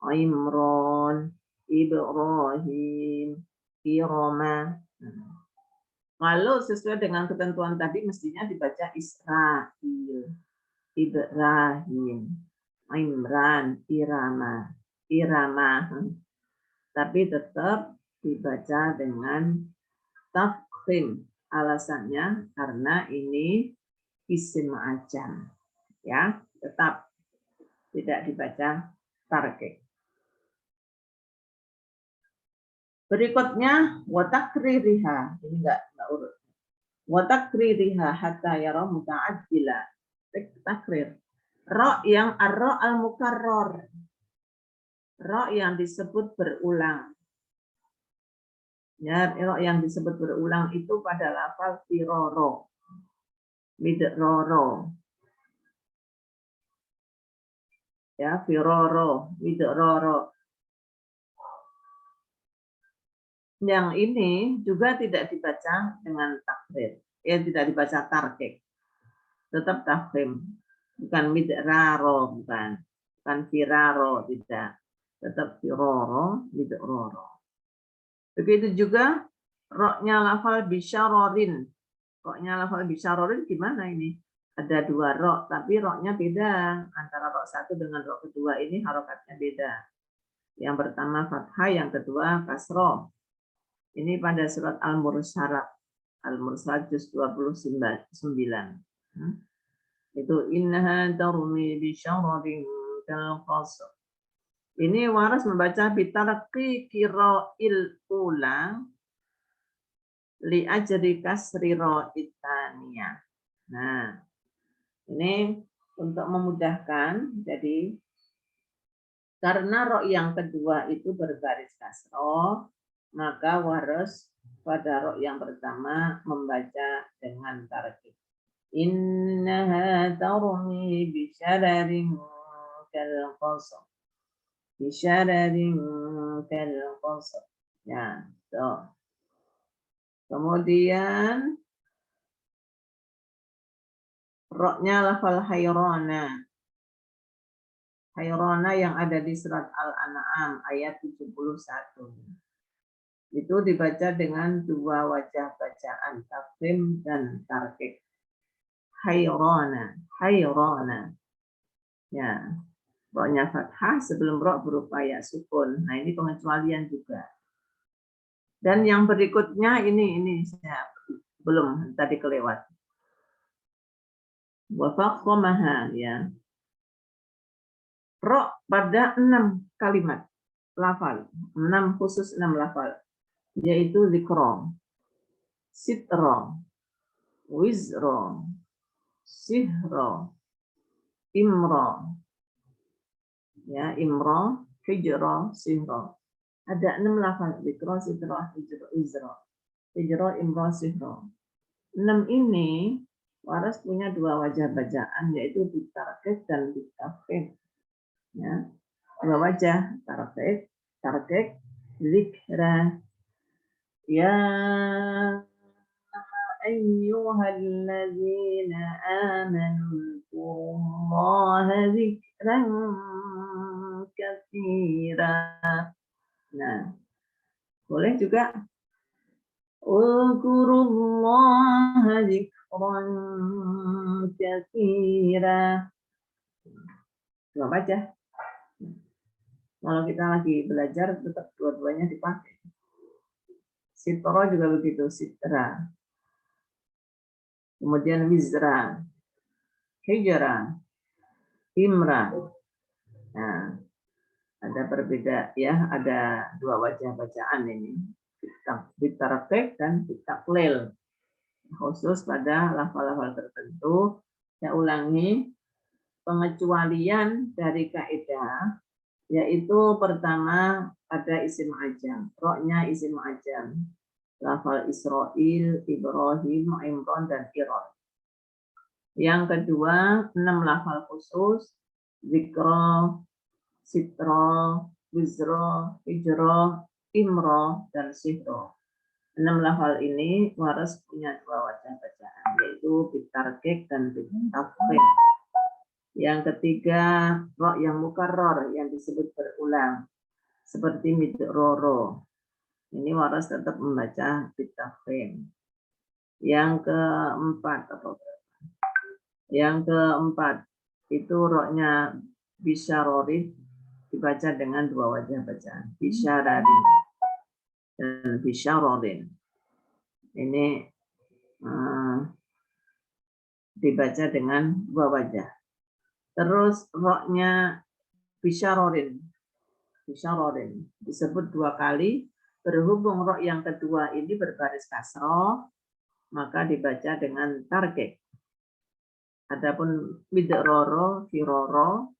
Imran, Ibrahim, Iroma. Kalau sesuai dengan ketentuan tadi mestinya dibaca Israil, Ibrahim, Imran, Irama. Tapi tetap dibaca dengan tafkhim. Alasannya karena ini isim ajam. Ya, tetap tidak dibaca tarkik. Berikutnya wa takririha. Ini enggak urut. Wa takririha hatta yara muta'addila. Takrir. Ro yang ar-ro al-mukarrar. Ro yang disebut berulang. Ya, ro yang disebut berulang itu pada lafal firoro. Midroro. Ya, firoro, midroro. Yang ini juga tidak dibaca dengan takrir. Tidak dibaca tarkik. Tetap tafkhim. Bukan midraro, bukan firaro, tidak. Tetap firoro, midroro. Begitu juga roknya lafal bisyarorin. Roknya lafal bisyarorin gimana ini? Ada 2 rok, tapi roknya beda. Antara rok 1 dengan rok kedua ini harokatnya beda. Yang pertama fathah, yang kedua kasroh. Ini pada surat Al-Mursalat. Al-Mursal juz 29. Itu innaha tarmi bi syararin kal qasr. Ini Waras membaca bitarqi qira'il ula li ajri kasri ra'it tsaniyah. Nah, ini untuk memudahkan, jadi karena ro yang kedua itu berbaris kasroh, maka Waras pada ro yang pertama membaca dengan tarkib. Innaha tarmi bisyararin kal qasr. Bisyararin kal qasr. Ya, so. Kemudian ro-nya lafal hayrana. Hayrana yang ada di surat Al-An'am ayat 71. Itu dibaca dengan dua wajah bacaan, tafkhim dan tarkik. Hayrana, hayrana. Ya, ro-nya fathah sebelum ro berupa ya sukun. Nah, ini pengecualian juga. Dan yang berikutnya ini saya belum tadi kelewat. Wa faqamaha, ya. Ro pada 6 kalimat lafal, 6 khusus 6 lafal, yaitu zikra, sitra, wizra, sihra, imra, ya, imra, hijra, sihra. Ada 6 lafal, zikra, sitra, hijra, wizra, hijra, imra, sihra. 6 ini Waras punya dua wajah bacaan, yaitu bitarkik dan bitafkhim. Ya, dua wajah, tarkik, zikra. Ya ayyuhalladzina amanu zkurullaha zikran katsira. Nah, boleh juga zkurullaha zikran katsira. Dua wajah. Kalau kita lagi belajar, tetap dua-duanya dipakai. Sitra juga begitu, sitra. Kemudian wizra, hijra, imra. Nah, ada berbeda ya, ada dua wajah bacaan ini. Bitarqik dan bitaklil. Khusus pada lafal-lafal tertentu. Saya ulangi, pengecualian dari kaidah yaitu pertama ada isim ajam, ro-nya isim ajam, lafal Israil, Ibrahim, Imran, dan Iran. Yang kedua 6 lafal khusus, zikra, sitra, wizra, hijra, imra, dan sihra. 6 lafal ini Waras punya dua wajah bacaan, yaitu bitarkik dan bitafkhim. Yang ketiga, ro yang mukarrar yang disebut berulang seperti midroro. Ini Waras tetap membaca bitafkhim. Yang keempat itu ro-nya bisyarorid dibaca dengan dua wajah bacaan, bisyaradin dan bisyarodin. Ini dibaca dengan dua wajah. Terus ro-nya bisyarorin disebut dua kali, berhubung ro yang kedua ini berbaris kasroh, maka dibaca dengan tarkik. Adapun midroro, firoro,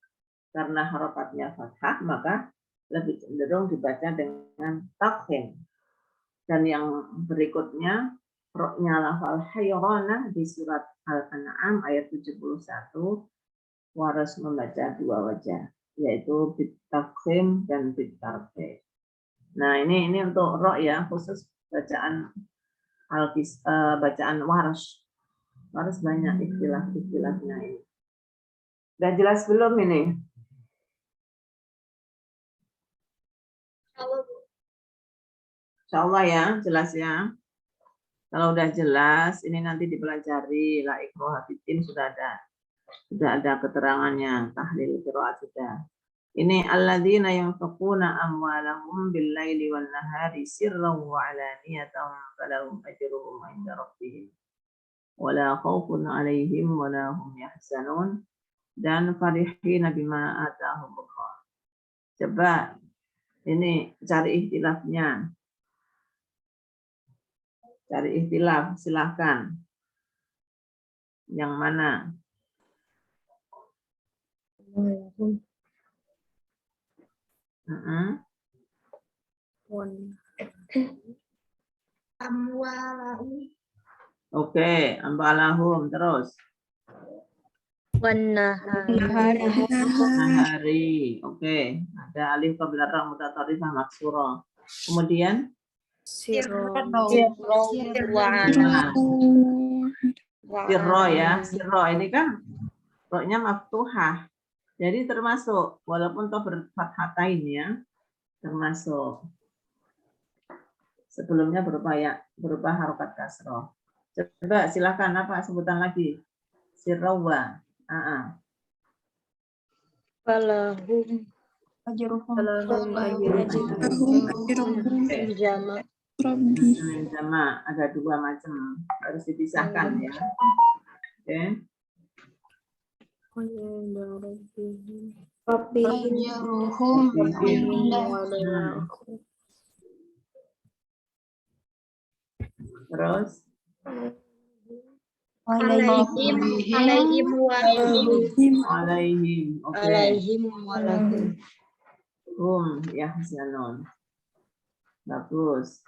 karena harokatnya fathah, maka lebih cenderung dibaca dengan tafkhim. Dan yang berikutnya, ro-nya lafal hayrana di surat Al-An'am ayat 71, Waras membaca dua wajah, yaitu bitafkhim dan bitarqik. Nah, ini untuk ro ya, khusus bacaan bacaan Waras. Waras banyak istilah-istilahnya ini. Udah jelas belum ini? Insyaallah ya, jelas ya. Kalau udah jelas, ini nanti dipelajari la ikraha fiddin, sudah ada keterangannya, tahlil qiraat sudah. Ini alladzina yunfiquna amwalahum bil-laili wan-nahari sirran wa 'alaniyatan falahum ajruhum 'inda rabbihim wala khaufun 'alaihim wala hum yahzanun dan farihina bima atahumullah. Coba ini cari ikhtilafnya. Cari ikhtilaf, silahkan. Yang mana? Amwalahum. Oke, ambalahum terus. Nahari. Oke, ada alif qabla ra mutatarrifah maksura. Kemudian sirro ya, sirro ini kan ro-nya maftuhah. Jadi termasuk walaupun toh berfathatain ya, termasuk sebelumnya berupa harokat kasroh. Coba silakan apa sebutan lagi? Sirrawa. Falahum Jama ada dua macam, harus dipisahkan ya. Oke. Terus alaihim. Oke. Yahzanun. Bagus.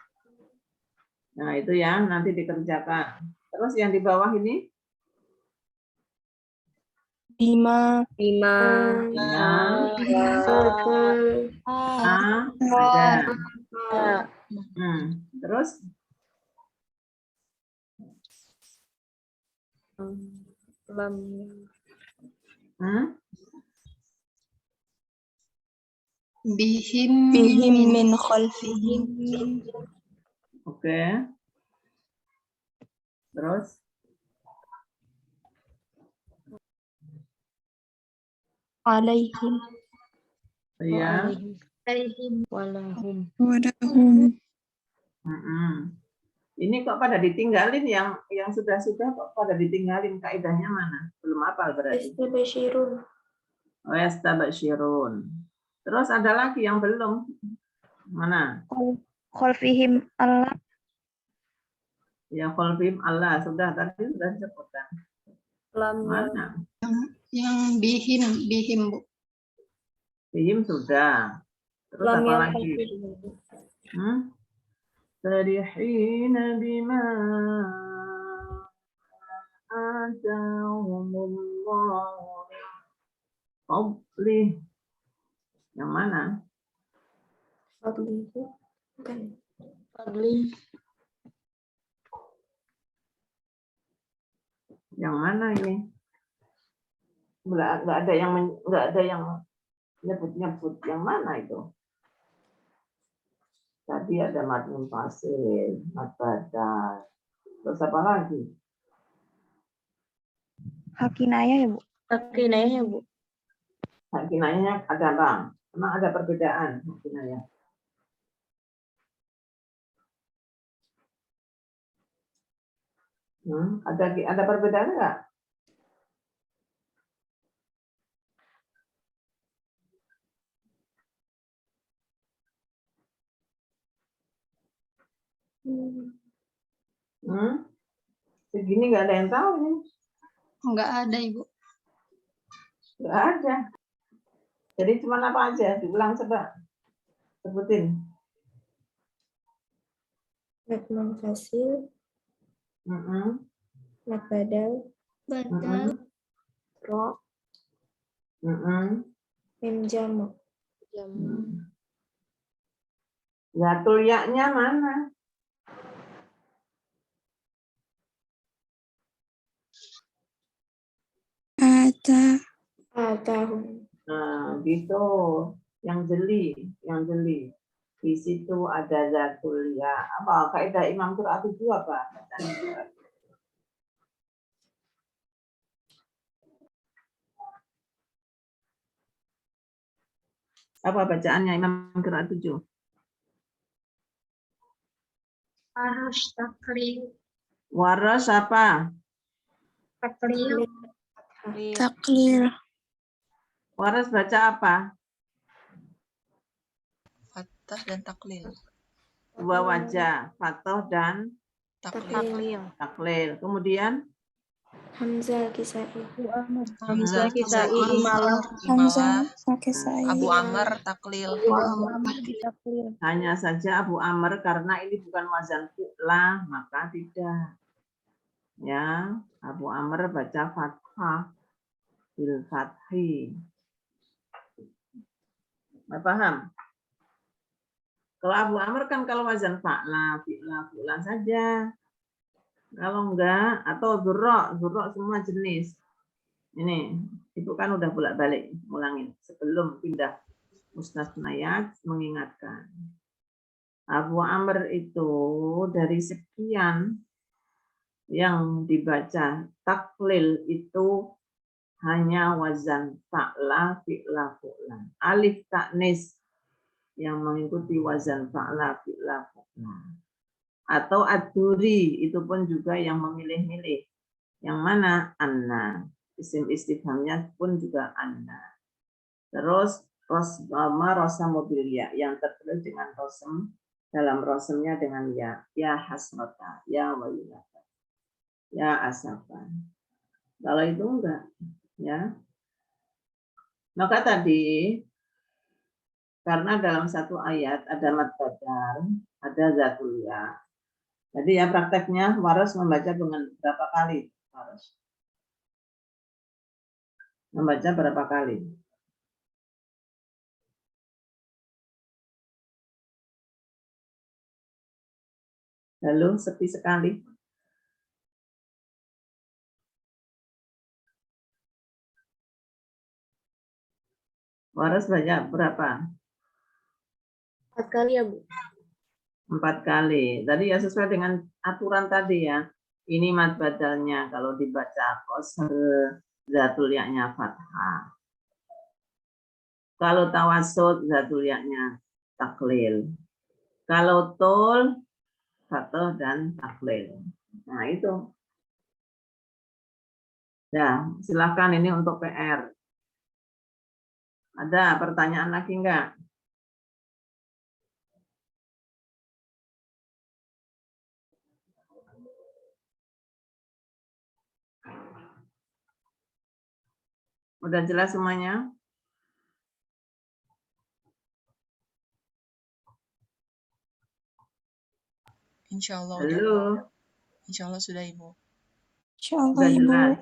Nah, itu yang nanti dikerjakan. Terus yang di bawah ini? 5. Ada. Terus? Bihim min khalfihim. Oke. Terus? Alaihim. Ya. walahum. Ini kok pada ditinggalin yang sudah-sudah kok pada ditinggalin, kaidahnya mana? Belum hafal berarti. Yastabashirun. Terus ada lagi yang belum. Mana? Khalfihim Allah. Ya khalfihim Allah sudah tadi sudah disebutkan. Mana? yang bihim Bu. Bihim sudah. Terus apa lagi? Farihina bima atahumullah fadlih. Yang mana? Fadli. Yang mana ini? Nggak ada yang nyebut yang mana itu? Tadi ada mad munfasil, mad badal. Terus apa lagi? Hakinayah ya, Bu? Hakinayah, Bu. Hakinayahnya ada bang. Emang ada perbedaan hakinayah? Ada perbedaan nggak? Segini nggak ada yang tahu nih. Nggak ada Ibu. Nggak ada. Jadi cuma apa aja? Diulang coba. Sebutin. Mad munfasil. Mad badal. Ro. Mim jamak. Zatul ya-nya mana? Atahum. Nah, gitu. Yang jeli. Di situ ada zatul ya. Apa kaidah Imam Qur'an itu apa? Apa bacaannya Imam Qiraat 7? Harus taklil. Waras apa? Taklil. Taklil. Waras baca apa? Fathah dan taklil. Dua wajah, fathah dan Taklil. taklil. Kemudian Hamzah Kisai. Hamzah Kisai Imalah. Imalah. Sakisai. Abu Amr taklil. hanya saja Abu Amr karena ini bukan wazan fi'lah, maka tidak. Ya, Abu Amr baca fathah bil fathi. Nggak paham? Kalau Abu Amr kan kalau wazan fa'la, fi'la saja. Kalau enggak, atau zurra semua jenis. Ini, itu kan udah bolak-balik ngulangin. Sebelum pindah mustasnayat mengingatkan. Abu Amr itu dari sekian yang dibaca taklil itu hanya wazan fa'la, fi'la, fu'lan. Alif taknis yang mengikuti wazan fa'la, fi'la, fu'lan. Atau ad-duri itu pun juga yang memilih-milih. Yang mana? Anna. Isim istifhamnya pun juga anna. Terus rosa mobilia yang tertulis dengan rosem, dalam rosemnya dengan ya hasrata, ya wailata, ya asapan. Kalau itu enggak, ya. Maka tadi karena dalam satu ayat ada mad badal, ada zatul ya. Jadi ya prakteknya waras membaca dengan berapa kali? Waras membaca berapa kali? Lalu sepi sekali. Waras banyak berapa? 4 kali ya, Bu. 4 kali. Tadi ya sesuai dengan aturan tadi ya. Ini mad badalnya kalau dibaca qasr, zatul ya-nya fathah. Kalau tawasud, zatul ya-nya taklil. Kalau tul, fathah dan taklil. Nah itu. Ya, silakan ini untuk PR. Ada pertanyaan lagi enggak? Udah jelas semuanya? Insya Allah Halo, udah. Insya Allah sudah Ibu. Insyaallah udah Ibu. jelas?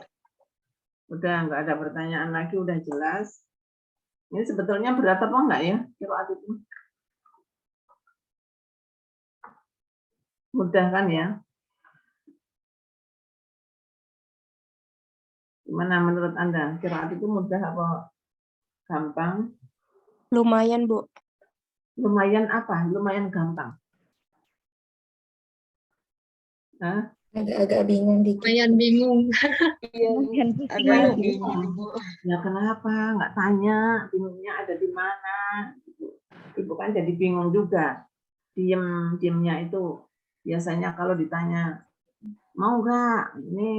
Udah nggak ada pertanyaan lagi, udah jelas. Ini sebetulnya berat apa enggak ya? Qiraat itu mudah kan ya? Gimana menurut Anda? Qiraat itu mudah apa gampang? Lumayan, Bu. Lumayan apa? Lumayan gampang. Hah? Agak-agak bingung dikit. Lumayan bingung. Iya, agak bingung, Bu. Ya kenapa? Nggak tanya, bingungnya ada di mana? Ibu kan jadi bingung juga. Diemnya itu biasanya kalau ditanya mau nggak? Ini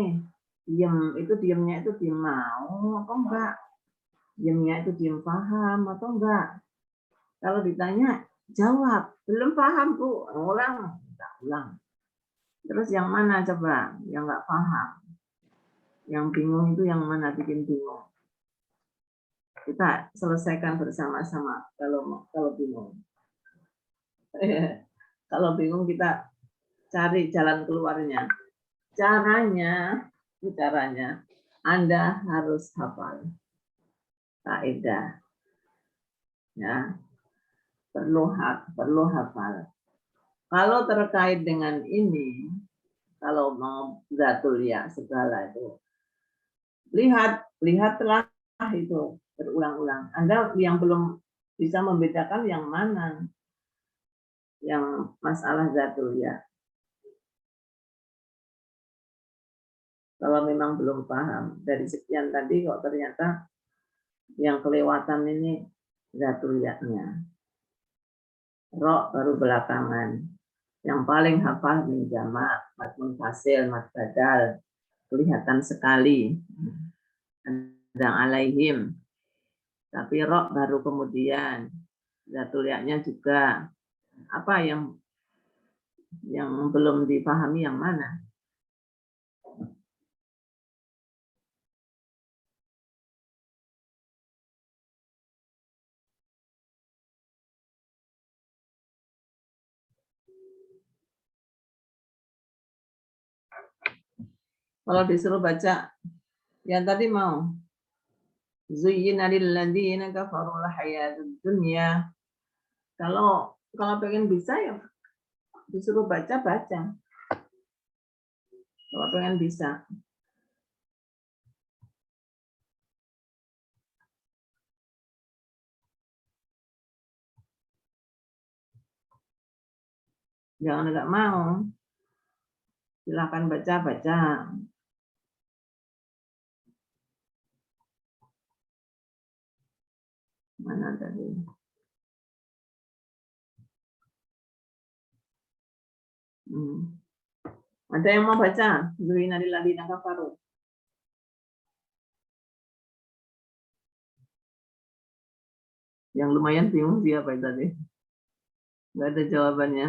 diemnya itu diem mau atau enggak? Diemnya itu diem paham atau enggak? Kalau ditanya jawab belum paham Bu, ulang. Terus yang mana coba? Yang nggak paham. Yang bingung itu yang mana bikin bingung? Kita selesaikan bersama-sama kalau bingung. Kalau bingung kita cari jalan keluarnya. Caranya Anda harus hafal kaidah. Ya, perlu hafal. Kalau terkait dengan ini, kalau mau zatul ya segala itu, lihatlah itu berulang-ulang. Anda yang belum bisa membedakan yang mana yang masalah zatul ya. Kalau memang belum paham dari sekian tadi kok ternyata yang kelewatan ini zatul ya-nya. Ro baru belakangan. Yang paling hafal min jamak, mat munfasil, mat badal. Kelihatan sekali. Ada alaihim. Tapi ro baru kemudian. Zatul ya-nya juga. Apa yang belum dipahami yang mana? Kalau disuruh baca, yang tadi mau. Zuyyina lilladzina kafaru hayatud dunya. Kalau pengen bisa ya disuruh baca. Kalau pengen bisa. Jangan nggak mau. Silakan baca. Mana tadi? Ada yang mau baca? Zuyyina lilladzina kafaru. Yang lumayan bingung siapa tadi? Nggak ada jawabannya.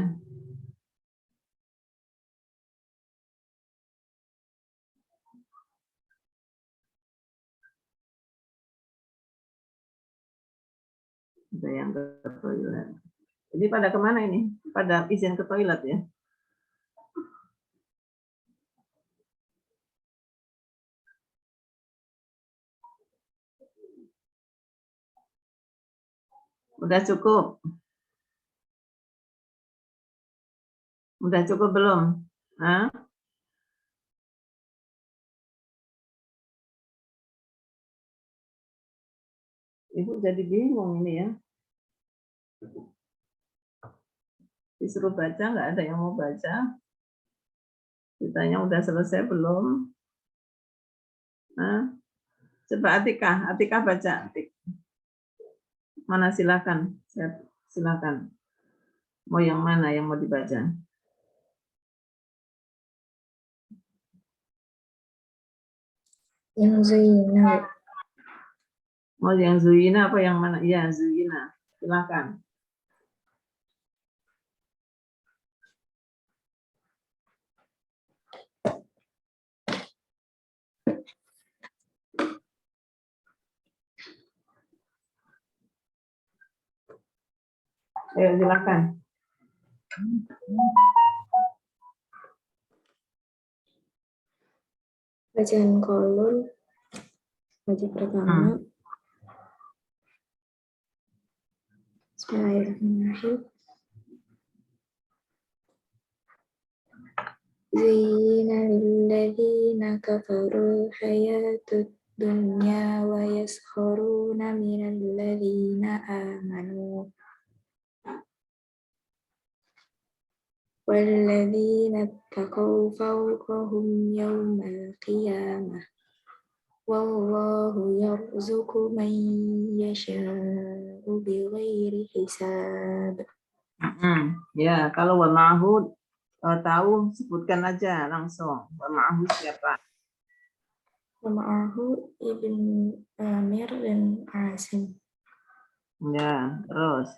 Ada yang ke toilet. Jadi pada kemana ini? Pada izin ke toilet ya? Udah cukup? Udah cukup belum? Hah? Ibu jadi bingung ini ya. Disuruh baca, nggak ada yang mau baca. Ditanya udah selesai belum? Hah? Coba Atikah baca. Atik. Mana silakan. Silakan. Mau yang mana yang mau dibaca? Yang Zuyina. Mau yang Zuyina apa yang mana? Iya, Zuyina. Silakan. Ayo silakan. Bacaan kolon wajib pertama. Bismillahirrahmanirrahim. Zuyyina lilladzina kafaru hayatud dunya wa yaskharuna minal ladzina amanu. Walladzina taqaw fawqahum yawmal qiyamah. Wallahu yarzuqu man yasha'u bighairi hisab. Ya, kalau wa ma'hud tahu sebutkan aja langsung. Wa ma'hud siapa? Wa ma'ahu Ibn Amir dan Asim. Ya, terus.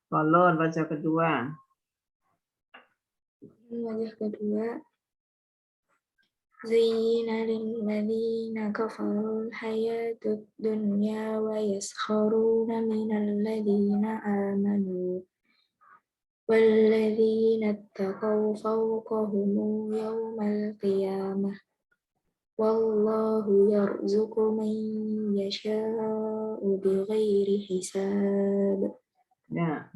Kolon baca kedua. Wajah kedua. Zuyyina lilladzina kafarul hayatud dunya wa yaskharuna minal ladzina amanu. Walladzina taqaw fawqahum yawmal qiyamah. Wallahu yarzuqu man yasha'u bighairi hisab. Ya.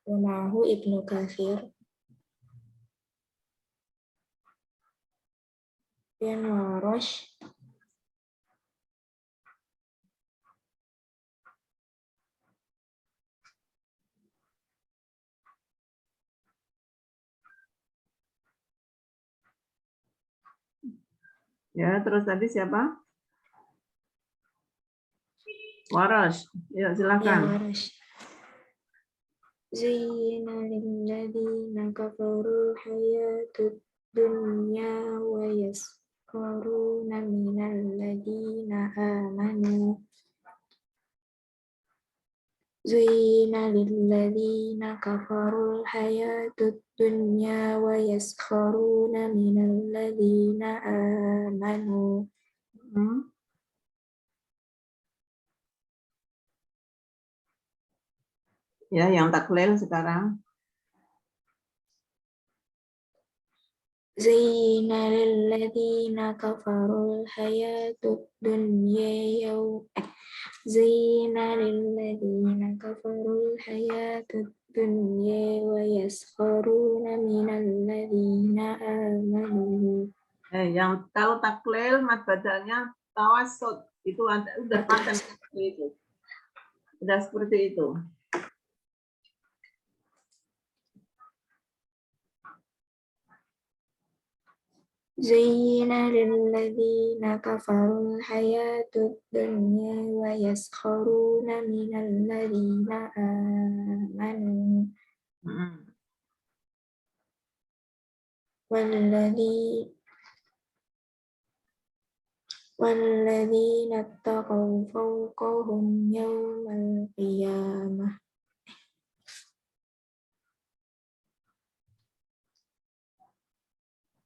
Wa ma'ahu Ibnu Katsir. Dan Warosh. Ya, terus tadi siapa? Waras. Ya, Ya silakan. Warash. Zayyana lilladzina kafaru hayatud dunya wa yaskaruna minal ladzina amanu. Zayyana lilladzina kafaru hayatud dunya wa yaskaruna minal ladzina amanu. Ya, yang taklil sekarang. Zayyana lilladzina kafarul hayatud dunya Zayyana lilladzina kafarul hayatud dunya wa yaskharuna minal ladzina amanu. Yang kalau taklil mad badalnya tawassut itu udah paten seperti itu. Udah seperti itu. Zayyana lilladzina kafarul hayatud dunya wa yaskharuna minal ladzina amanu. والذين اتقوا فوقهم يوم القيامة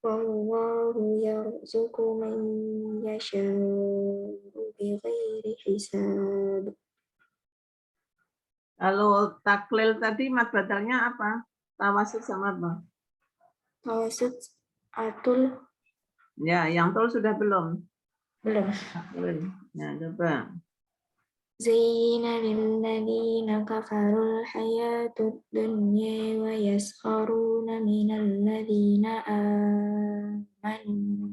والله يرزق من يشاء بغير حساب. Kalau taklil tadi mad badalnya apa? Tawassut sama apa? Tawassut atul. Ya, yang tul sudah belum? Belum. Nah, coba. Zayyana lilladzina kafarul hayatud dunya wa yaskharuna minal ladzina amanu.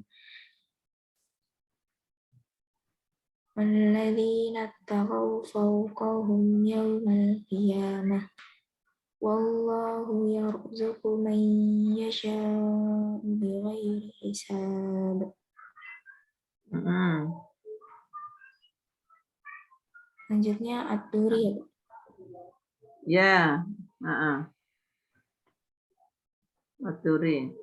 والذين اتقوا فوقهم يوم القيامة والله يرزق من يشاء بغير حساب. Lanjutnya Ad-Duri ya. Ad-Duri.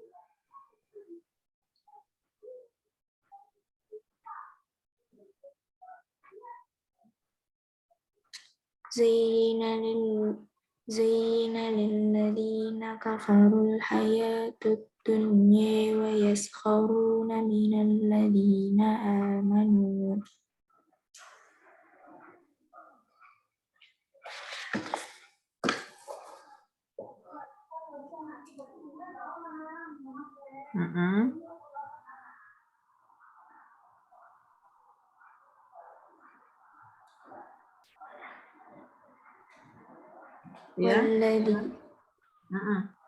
Zayyana lilladzina kafarul hayatud dunya wa yaskharuna minal ladzina amanu.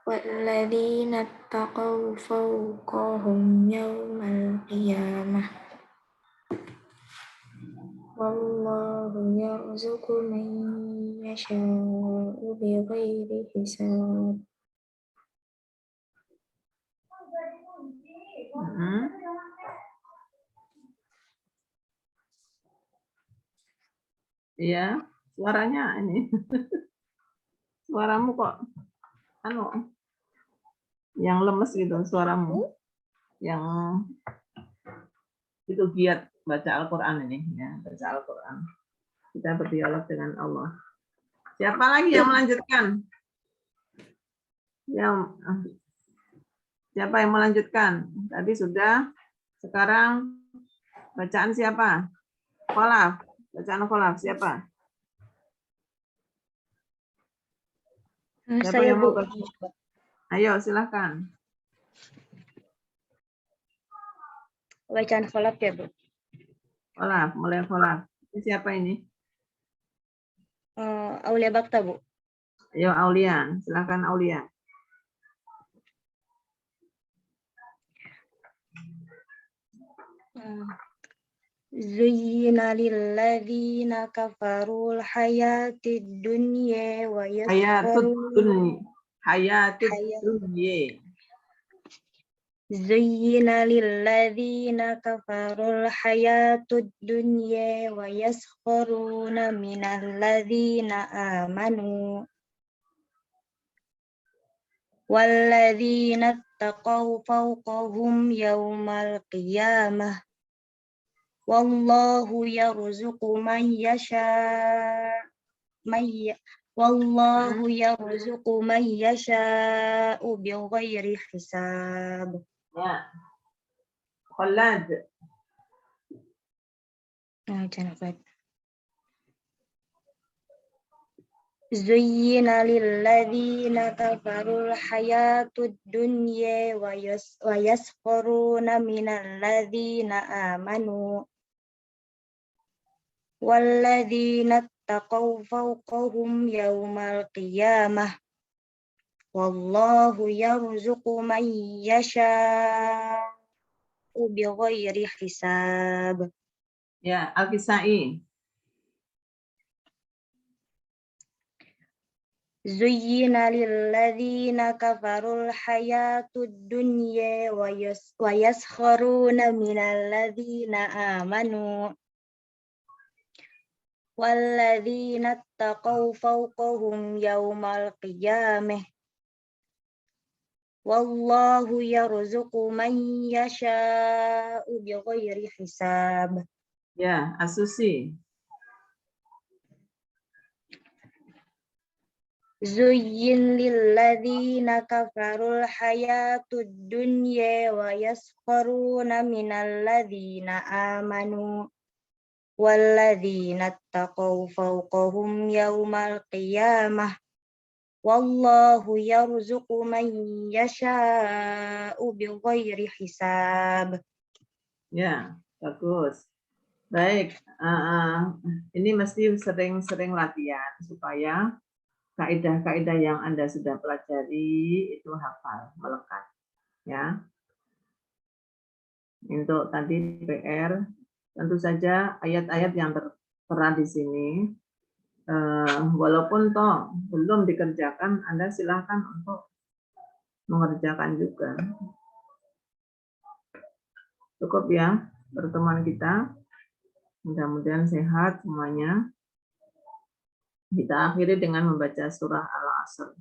والذين اتقوا فوقهم يوم القيامة والله يرزق من يشاء بغير حساب. Iya, suaranya ini. Suaramu kok yang lemes gitu suaramu. Yang itu giat baca Al-Qur'an ini ya, baca Al-Qur'an. Kita berdialog dengan Allah. Siapa lagi yang melanjutkan? Siapa yang melanjutkan? Tadi sudah. Sekarang bacaan siapa? Kholaf. Bacaan Kholaf siapa? Siapa Saya, yang mau Bu. baca? Ayo, silahkan. Bacaan Kholaf ya, Bu. Kholaf, mulai Kholaf. Ini siapa ini? Aulia Bakta, Bu. Ayo, Aulia. Silahkan, Aulia. Zuyyina lilladzina kafarul hayatid dunya wa Hayatud yaskharuna dunya. Zuyyina lilladzina kafarul hayatud dunya wa yaskharuna minal ladzina amanu walladzina taqaw fawqahum yawmal qiyamah wallahu yarzuqu man yasha wallahu yarzuqu man yasha'u bighairi hisab. Ya. Khalad. Zuyyina lilladzina kafarul hayatud dunya wa yaskharuna minal ladzina amanu walladzina taqaw fawqahum yawmal qiyamah wallahu yarzuqu man yasha'u bighairi hisab. Ya, Al-Kisai. Zuyyina lilladzina kafarul hayatud dunya wa yaskharuna minal ladzina amanu walladzina taqaw fawqahum yawmal qiyamah wallahu yarzuqu man yasha'u bighairi hisab. Ya, As-Susi. Zuyyin lilladzina kafarul hayatud dunya wa yaskharuna minal ladzina amanu walladzina taqaw fawqahum yawmal qiyamah wallahu yarzuqu man yasha'u bighairi hisab. Ya, bagus. Baik, ini mesti sering-sering latihan supaya kaidah-kaidah yang Anda sudah pelajari itu hafal, melekat. Ya. Untuk tadi PR, tentu saja ayat-ayat yang tertera di sini, walaupun toh belum dikerjakan, Anda silakan untuk mengerjakan juga. Cukup ya pertemuan kita. Mudah-mudahan sehat semuanya. Kita akhiri dengan membaca surah Al-Asr.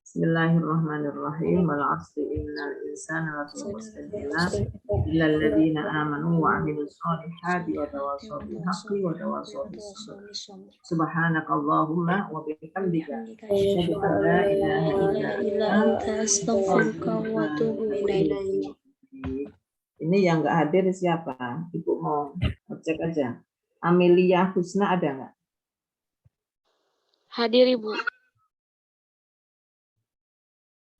Bismillahirrahmanirrahim. Wal 'asri innal insana lafi khusr illa alladziina aamanu wa 'amilus shaalihati wa tawassaw bil haqqi wa tawassaw bis sabr. Subhanakallahumma wa bihamdika asyhadu an la ilaha illa anta astaghfiruka wa atubu ilaik. Ini yang nggak hadir siapa? Ibu mau cek aja. Amelia Husna ada nggak? Hadir, Ibu.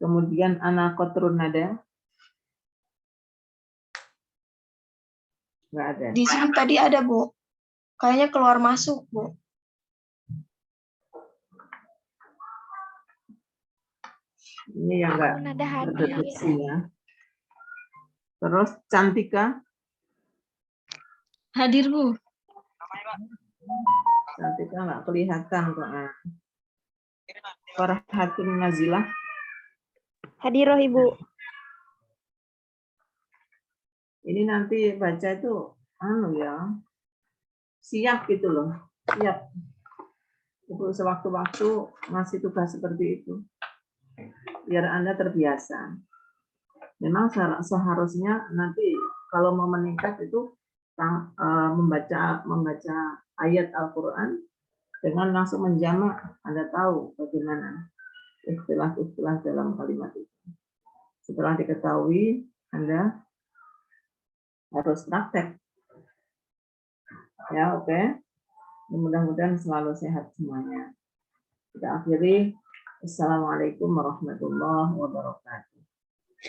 Kemudian Ana Kotrun ada? Nggak ada. Di sini tadi ada, Bu. Kayaknya keluar masuk, Bu. Ini yang nggak terdeteksi ya. Terus Cantika? Hadir, Bu. Cantika nggak kelihatan kok. Farhatun Nazilah? Hadiroh Ibu. Ini nanti baca itu siap gitu loh, siap. Ibu sewaktu-waktu ngasih tugas seperti itu, biar Anda terbiasa. Memang seharusnya nanti kalau mau meningkat itu membaca ayat Al-Quran dengan langsung menjamak. Anda tahu bagaimana istilah-istilah dalam kalimat itu. Setelah diketahui, Anda harus praktek. Ya, oke. Mudah-mudahan selalu sehat semuanya. Kita akhiri. Assalamualaikum warahmatullahi wabarakatuh.